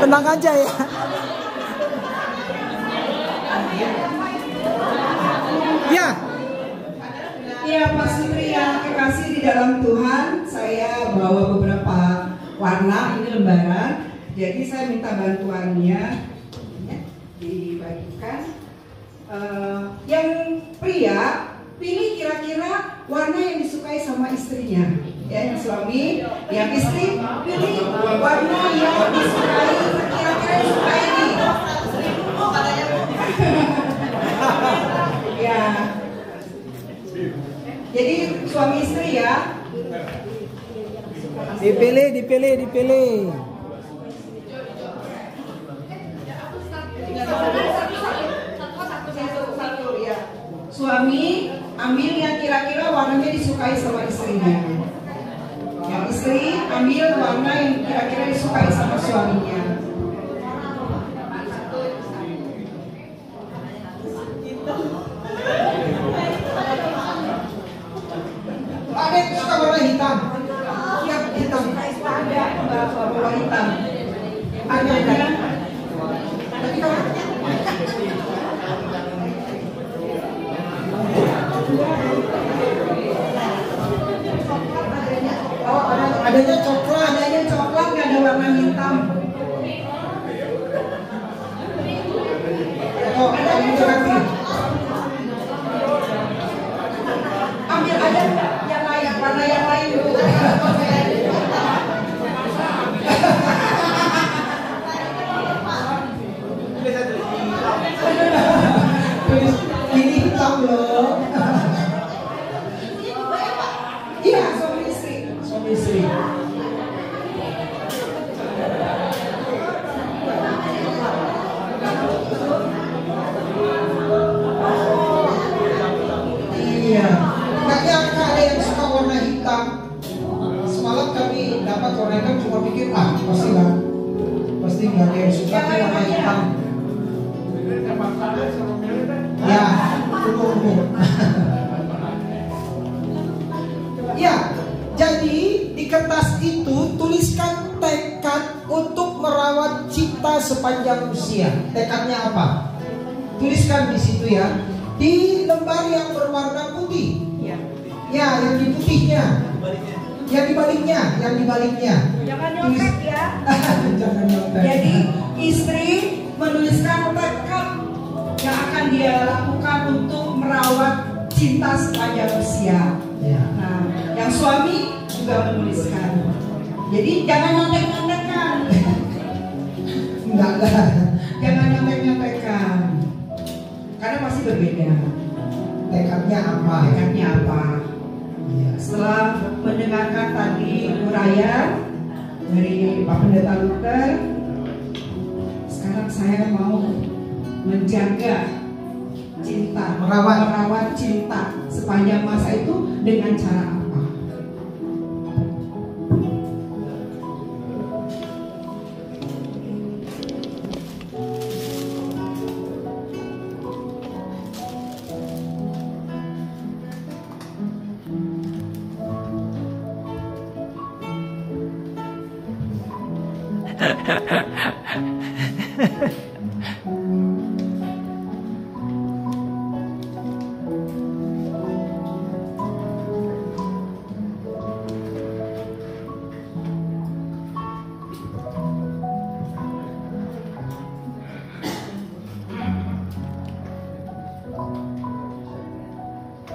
Tenang aja ya. Ya. Ya, Pak Sutri yang kekasih di dalam Tuhan, saya bawa beberapa warna, ini lembaran. Jadi saya minta bantuannya ya, dibagikan. Yang pria, pilih kira-kira warna yang disukai sama istrinya. Ya, yang suami, yang istri, pilih warna yang disukai, kira-kira disukai ini. Ya. Jadi suami istri ya. Dipilih. Satu ya. Suami ambil yang kira-kira warnanya disukai sama istrinya. Yang istri ambil warna yang kira-kira disukai sama suaminya. Ada yang suka warna hitam. Ya, hitam. Ada warna hitam. Ada. Tapi kalau adanya coklat, nggak ada warna hitam. suka tuh warna hitam. Ya, ungu. Ya, jadi di kertas itu tuliskan tekad untuk merawat cinta sepanjang usia. Tekadnya apa? Tuliskan di situ ya. Di lembar yang berwarna putih. Ya, yang di putihnya. Yang di baliknya. Jangan nyontek ya. Jangan nyontek. Jadi istri menuliskan tekad yang akan dia lakukan untuk merawat cinta sepanjang usia. Ya. Nah, yang suami juga menuliskan. Jadi jangan nyontek-nyontekkan. Enggak lah. Jangan nyontek-nyontekkan. Karena pasti berbeda. Tekadnya apa? Tekadnya apa? Ya. Setelah mendengarkan tadi uraian dari Pak Pendeta Luther, sekarang saya mau menjaga cinta, merawat cinta sepanjang masa itu dengan cara apa?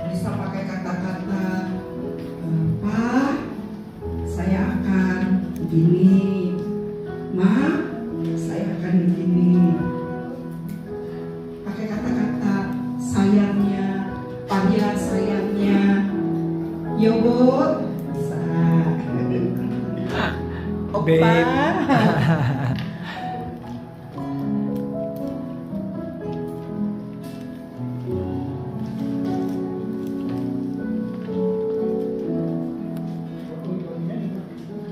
Bisa pakai kata-kata, Pak, saya akan begini, Ma, saya akan begini. Pakai kata-kata sayangnya, panggilan sayangnya. Yo Bu, bisa. Opa.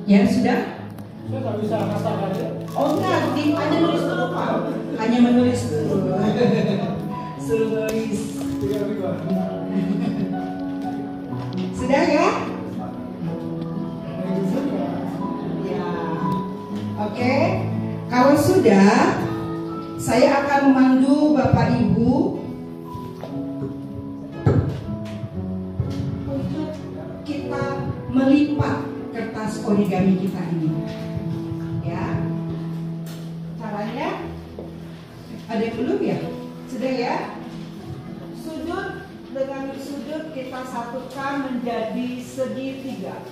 Ya sudah? Saya nggak bisa katakan ya. Oh enggak, hanya nulis dulu Pak. Hanya menulis dulu. Suruh nulis. Sudah ya? Ya. Oke. Kalau sudah, saya akan memandu Bapak Ibu untuk kita melipat kertas origami kita ini, ya. Caranya ada yang belum ya? Sudah ya? Sudut dengan sudut kita satukan menjadi segitiga.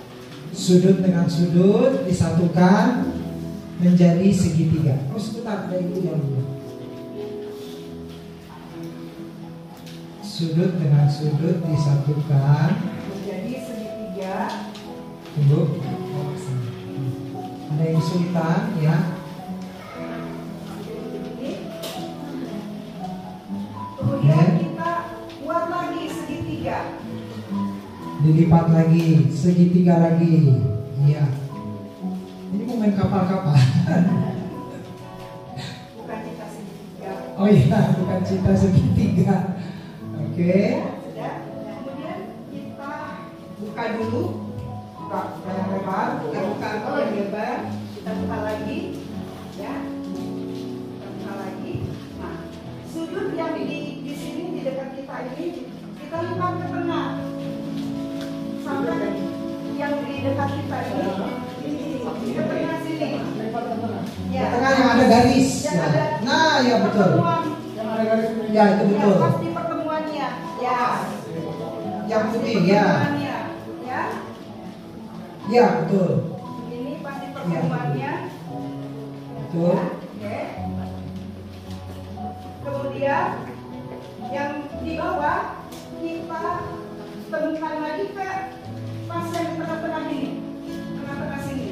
Sudut dengan sudut disatukan menjadi segitiga. Oh sebentar, ada itu yang dulu. Sudut dengan sudut disatukan Menjadi segitiga. Tunggu. Ada yang kesulitan ya. Kemudian kita buat lagi segitiga. Dilipat lagi, segitiga lagi. Iya. Ini mau main kapal-kapal. Bukan kita segitiga. Oh iya, bukan cinta segitiga. Oke. Sudah. Kemudian kita buka dulu. Buka yang lebar, kita buka yang lebar, kita buka lagi, ya, kita buka lagi. Nah, sudut yang di sini di dekat kita ini kita lipat ke tengah, sampai yang di dekat kita ini ke tengah sini. Ya. Tengah yang ada garis. Yang Ya. ada Nah, ya betul. Yang ada garis ini. Ya itu betul. Ya, pas di pertemuannya, ya. Yang Pas di putih ya. pertemuannya, ya. Ya betul. Ini pasti pertemuannya. Betul. Oke. Kemudian yang di bawah kita temukan lagi ke pas yang di tengah-tengah ini, tengah-tengah sini.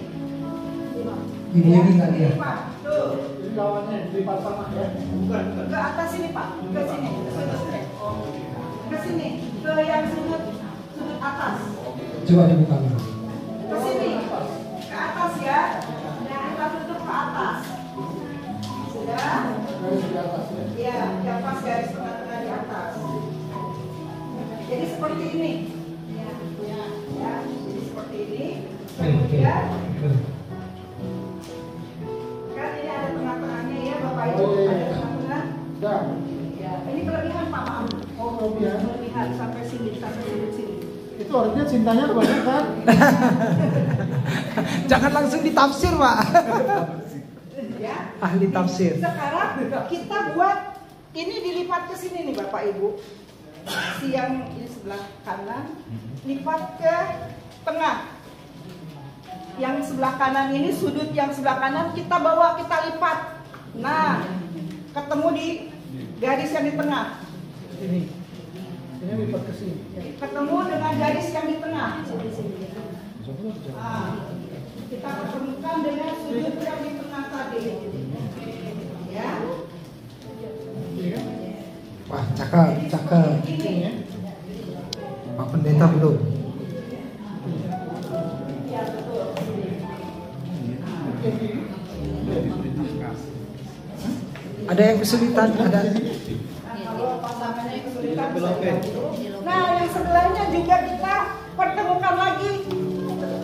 Ibu ini nggak lihat. Lipat, tuh. Jadi lawannya dilipat sama ya. Bukan. Ke atas sini Pak, ke sini, ke sudut. Ke sini, ke yang sudut atas. Coba dibuka dulu. Ke sini, ke atas ya. Nah, kita tutup ke atas. di atas ya. Ya, yang pas garis tengah-tengah di atas. Jadi seperti ini. Ya, jadi seperti ini. Kemudian kan ini ada tengah-tengahnya ya, Bapak Ibu. Oh, iya. Ada tengah-tengah. Dah. Ya, ini kelebihan Pak, maaf. Oh, kelebihan. Kelebihan sampai sini. Itu artinya cintanya kebanyakan. Jangan langsung ditafsir, Pak. Ya. Ahli tafsir. Sekarang kita buat ini dilipat ke sini nih Bapak Ibu. Si yang ini sebelah kanan lipat ke tengah. Yang sebelah kanan ini sudut yang sebelah kanan kita bawa, kita lipat. Nah, ketemu di garis yang di tengah. Ini lipat ke sini. Ketemu dengan garis yang di tengah. Nah, kita ketemukan dengan sudut yang di tengah tadi. Ya. Wah, cakep, cakep. Pak Pendeta belum. Ya, betul. Ada yang kesulitan, ada. Kalau pasangannya kesulitan, nah yang sebelahnya juga kita pertemukan lagi.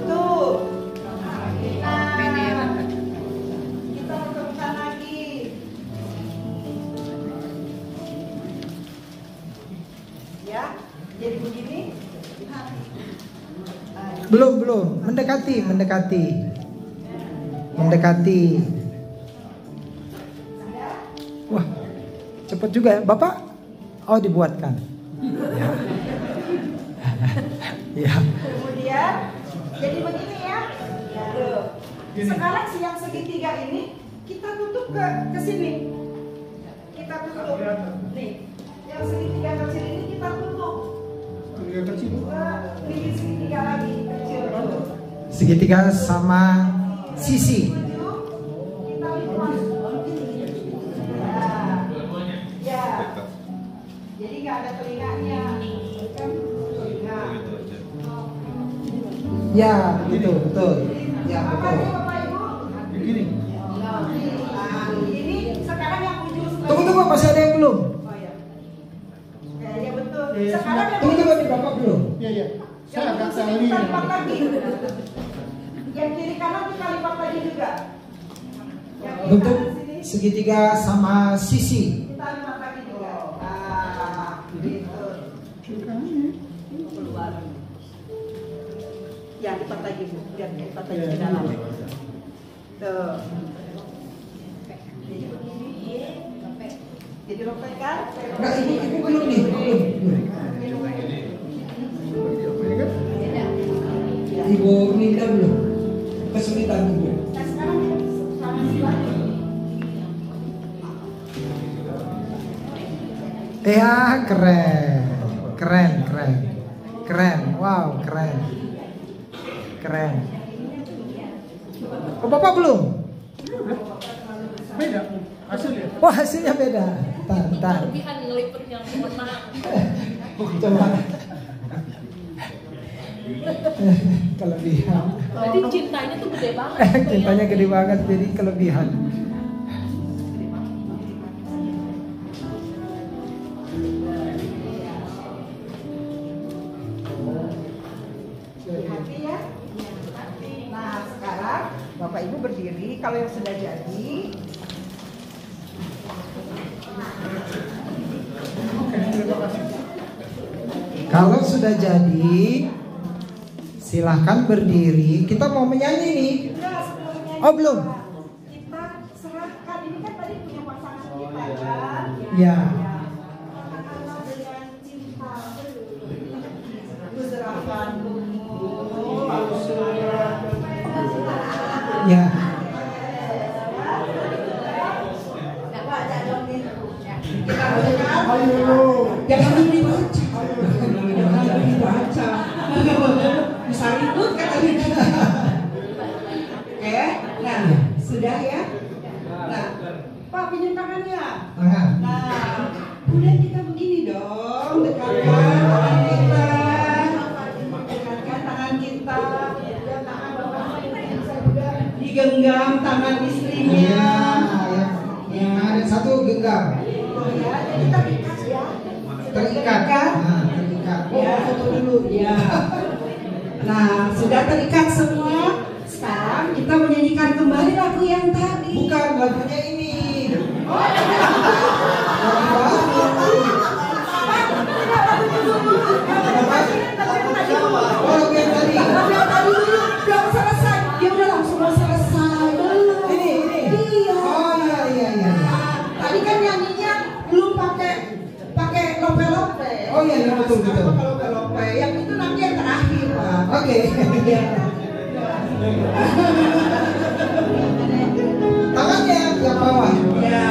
Tuh. Nah, kita pertemukan lagi. Ya, jadi begini. Belum, mendekati. Wah, cepat juga ya, Bapak. Oh, dibuatkan. Ya. Kemudian jadi begini ya. Tuh. Sekarang si yang segitiga ini kita tutup ke sini. Kita tutup. Nih, yang segitiga kecil ini kita tutup. Segitiga kecil. Ini segitiga lagi kecil. Segitiga sama sisi. Kita lipat. Ya. Jadi nggak ada telinganya. Nah. Ya, betul. Ya, Apa nih betul. Bapak Ibu? Begini. Nah, ini sekarang yang ujung sebelah. Tunggu, masih ada yang belum. Oh ya. Ya betul. Sekarang yang Tunggu, nih Bapak belum. Iya. Saya yang agak ujung salah sini kita ini. lipat lagi. Yang kiri kanan kita lipat lagi juga. Yang kiri Bentuk kanan sini segitiga sama sisi. kita lipat lagi juga. Nah, gitu. Keluar. Ya lipat lagi Bu. Biar lipat lagi ke dalam. Tuh. Jadi lopek kan? Enggak, ibu belum nih, belum. Ibu Minda belum. Kesulitan Ibu. Nah sekarang sama sebelahnya. Ya, keren. Wow, keren. Oh, Bapak belum? Beda hasilnya. Wah, hasilnya beda. Bentar. Kelebihan ngelipet yang mohon maaf. Coba. Kelebihan. Jadi cintanya tuh gede banget. Cintanya gede banget, jadi kelebihan. Hati ya. Nah sekarang Bapak Ibu berdiri. Kalau yang sudah jadi, Kalau sudah jadi, silahkan berdiri. Kita mau menyanyi nih. enggak sebelumnya Oh, belum. kita serahkan. Ini kan tadi punya pasangan kita kan? Ya. Katakanlah dengan cinta. Aku serahkan lalu surya. Ya. Kita berikan. Jangan dibaca. Jangan dibaca. Bisa ribut katanya. Nah, sudah ya. Nah, Pak pinjam tangannya. Tangan. Nah, kemudian kita begini dong, dekatkan tangan kita, dekatkan tangan kita, dan tangan bapak bisa juga digenggam tangan istrinya. Ya. Yang ada yang satu genggam. Ya, jadi terikat ya. Terikat. Nah, terikat. Ya, foto dulu ya. Nah, sudah terikat semua. Sekarang kita menyanyikan kembali lagu yang tadi. Bukan, lagunya ini. Lagu yang tadi. Lagu yang tadi dulu belum selesai. Dia udah langsung mau selesai. Ini. Iya. Oh iya. Tadi kan nyanyinya belum pakai lope-lope. Oh iya, betul. Lope-lope. Yang itu nanti yang terakhir, Pak. Oke. Iya. Tangannya yang bawah. Ya.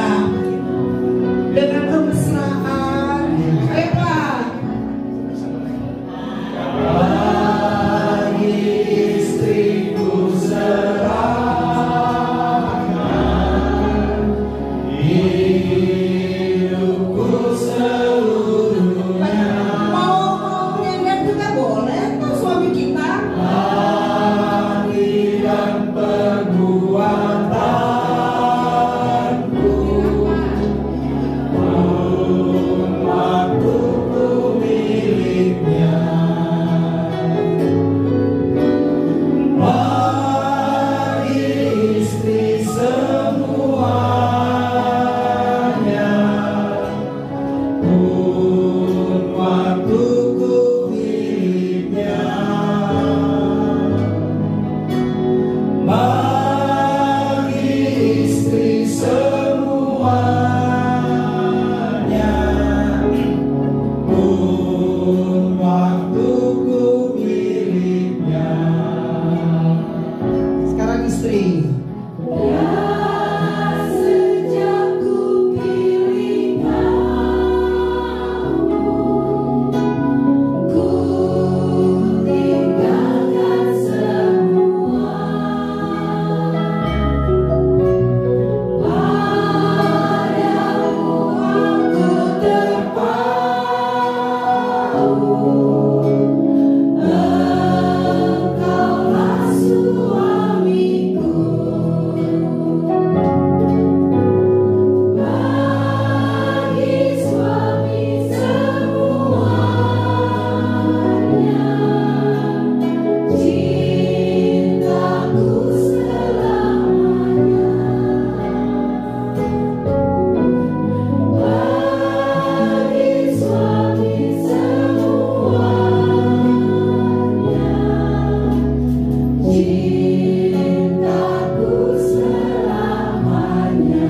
Dengan kemesraan. Baiklah. Istriku serahkan hidupku seluruhnya. Mau nyanyian juga boleh tuh suami kita. Hati dan perbuatanku, umatku miliknya. Mari istri semuanya, umatku miliknya. Mari istri semuanya, waktuku miliknya. Sekarang istri. Sejak ku pilih kamu, ku tinggalkan semua. Padamu aku terpaku, engkaulah suamiku. Bagi suami semuanya, cintaku selamanya. Bagi suami semuanya, cintaku selamanya.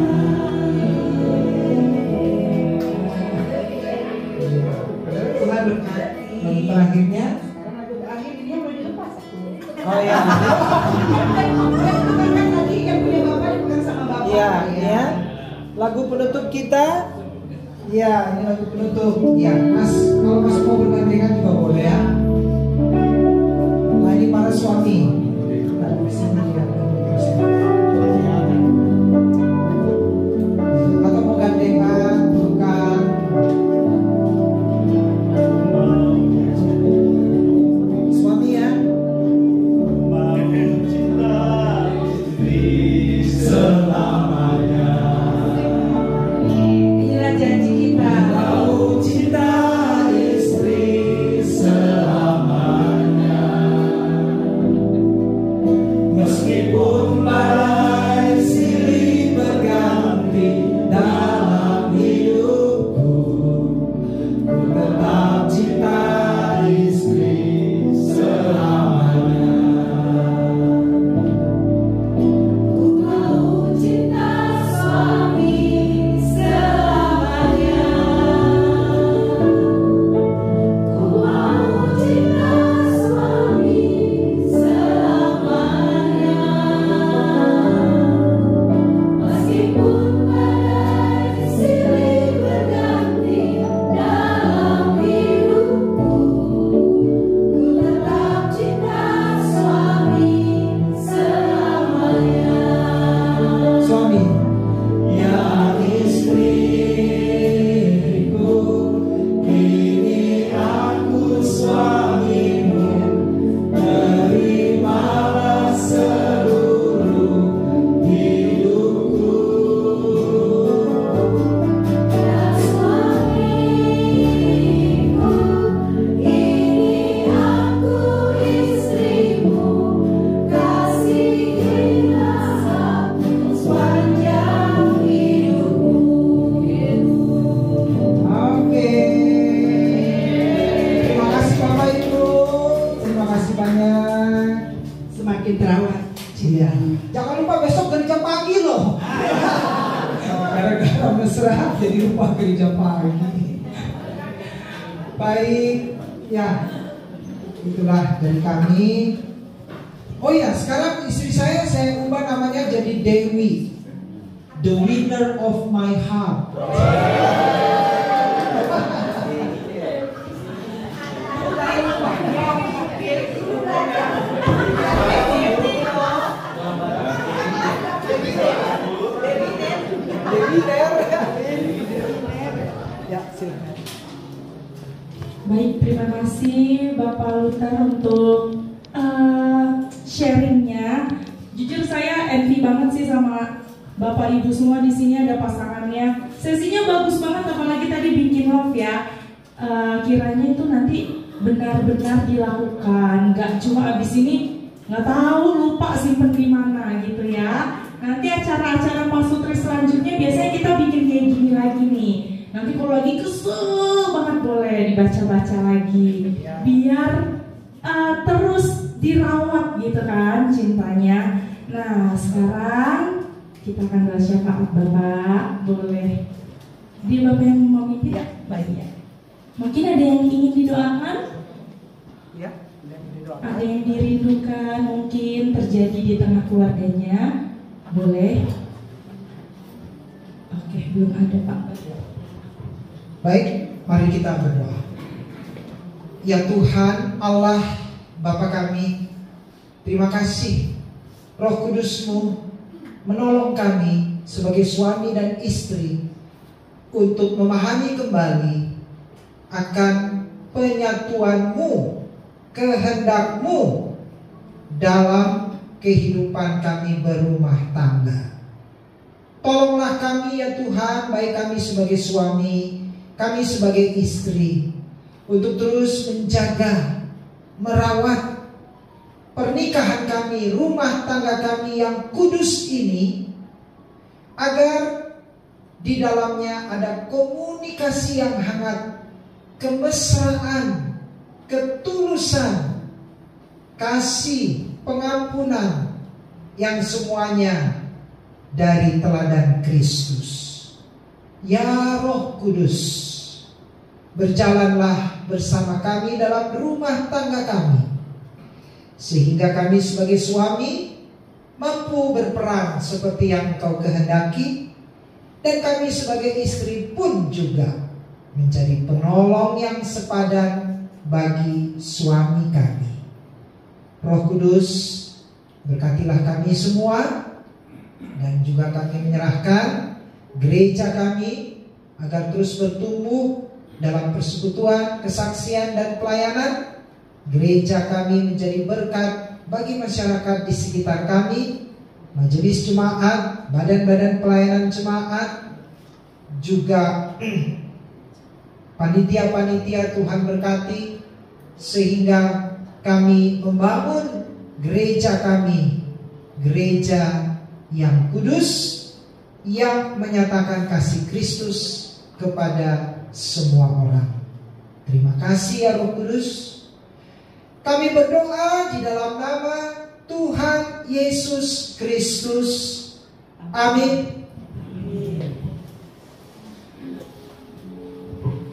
Tuhan berkati. Lagu terakhirnya. Lagu terakhir ini yang boleh dilepas. Oh ya. Kan tadi yang punya bapak dipegang sama bapak. Iya, ya. Lagu penutup kita. Iya, ini lagu penutup. Iya, Mas, kalau Mas mau bergandengan juga boleh ya. Nah, ini para suami. Nah, di sini ya. Atau mau gandengan, bukan. Suami ya. Inilah janji kita. Cinta istri selamanya. terserah jadi rumah gereja pagi. Baik, ya itulah dari kami. Oh ya, sekarang istri saya ubah namanya jadi Dewi, the winner of my heart. Ya, silakan. Baik, terima kasih Bapak Luther untuk sharingnya. Jujur saya envy banget sih sama Bapak Ibu semua di sini, ada pasangannya. Sesinya bagus banget, apalagi tadi bikin love ya. Kiranya itu nanti benar-benar dilakukan, nggak cuma abis ini nggak tahu lupa simpen di mana gitu ya. Nanti acara-acara pasutri selanjutnya biasanya kita bikin kayak gini lagi nih. Nanti kalau lagi kesel banget boleh dibaca-baca lagi, biar terus dirawat gitu kan cintanya. Nah sekarang kita akan bahas syafaat Bapak. Boleh dia Bapak yang memimpin ya? Baik ya. Mungkin ada yang ingin didoakan? Ya, ada yang dirindukan mungkin terjadi di tengah keluarganya. Boleh. Oke, belum ada Pak. Baik, mari kita berdoa. Ya Tuhan Allah Bapa kami, terima kasih Roh Kudus-Mu menolong kami sebagai suami dan istri untuk memahami kembali akan penyatuan-Mu, kehendak-Mu dalam kehidupan kami berumah tangga. Tolonglah kami ya Tuhan, baik kami sebagai suami, kami sebagai istri, untuk terus menjaga, merawat pernikahan kami, rumah tangga kami yang kudus ini, agar di dalamnya ada komunikasi yang hangat, kemesraan, ketulusan, kasih, pengampunan, yang semuanya dari teladan Kristus. Ya Roh Kudus, berjalanlah bersama kami dalam rumah tangga kami, sehingga kami sebagai suami mampu berperan seperti yang Kau kehendaki, dan kami sebagai istri pun juga menjadi penolong yang sepadan bagi suami kami. Roh Kudus, berkatilah kami semua, dan juga kami menyerahkan gereja kami agar terus bertumbuh dalam persekutuan, kesaksian, dan pelayanan. Gereja kami menjadi berkat bagi masyarakat di sekitar kami, majelis jemaat, badan-badan pelayanan jemaat, juga panitia-panitia. Tuhan berkati sehingga kami membangun gereja kami, gereja yang kudus, yang menyatakan kasih Kristus kepada semua orang. Terima kasih ya Roh Kudus. Kami berdoa di dalam nama Tuhan Yesus Kristus. Amin.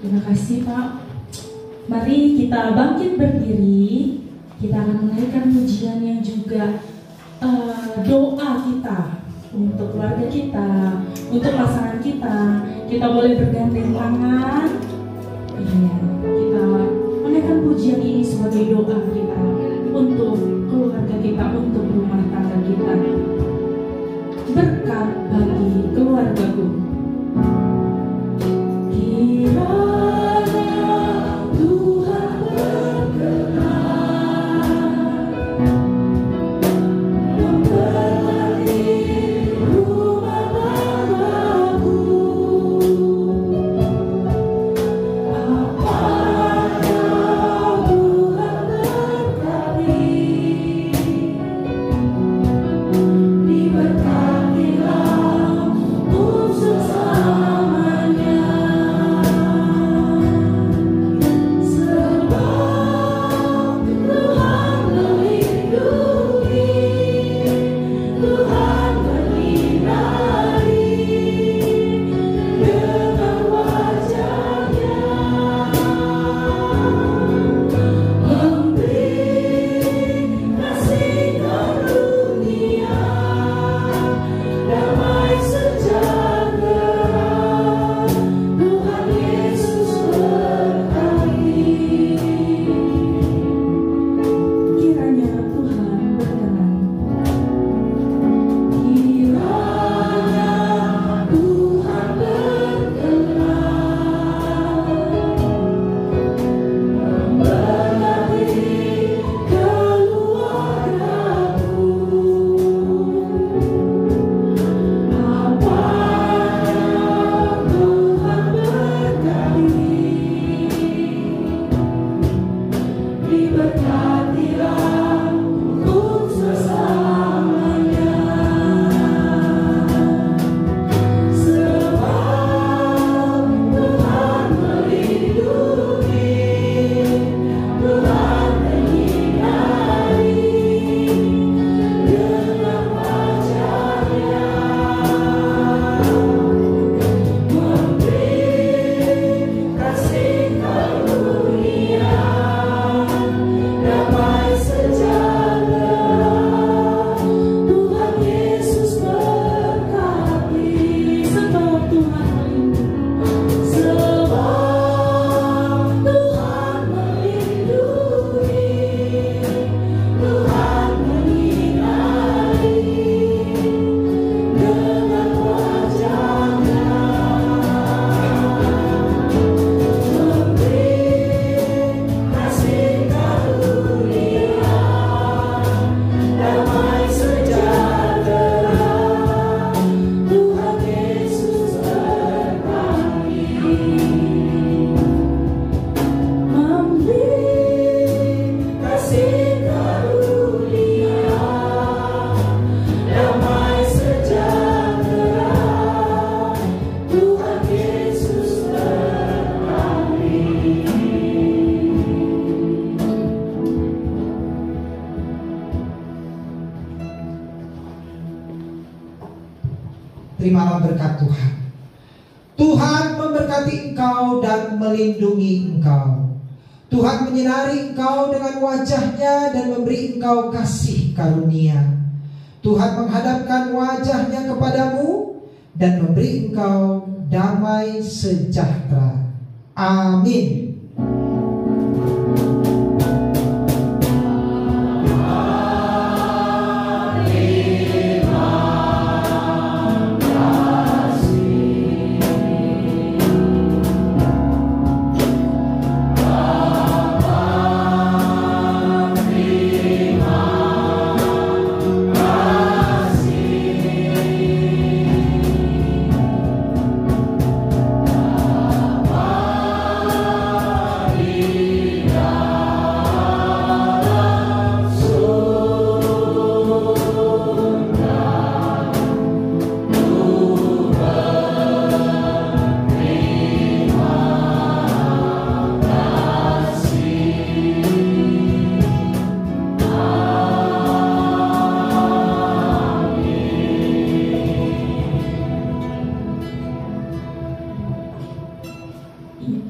Terima kasih Pak. Mari kita bangkit berdiri. Kita akan menaikkan pujian yang juga doa kita untuk keluarga kita, untuk pasangan kita. Kita boleh bergandeng tangan. Iya, kita menaikkan pujian ini sebagai doa kita untuk keluarga kita, untuk rumah tangga kita. Berkat bagi keluargaku. Diberkatilah terima berkat Tuhan. Tuhan memberkati engkau dan melindungi engkau. Tuhan menyinari engkau dengan wajahnya dan memberi engkau kasih karunia. Tuhan menghadapkan wajahnya kepadamu dan memberi engkau damai sejahtera. Amin.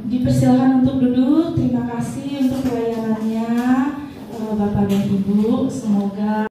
Dipersilakan untuk duduk. Terima kasih untuk pelayanannya Bapak dan Ibu. Semoga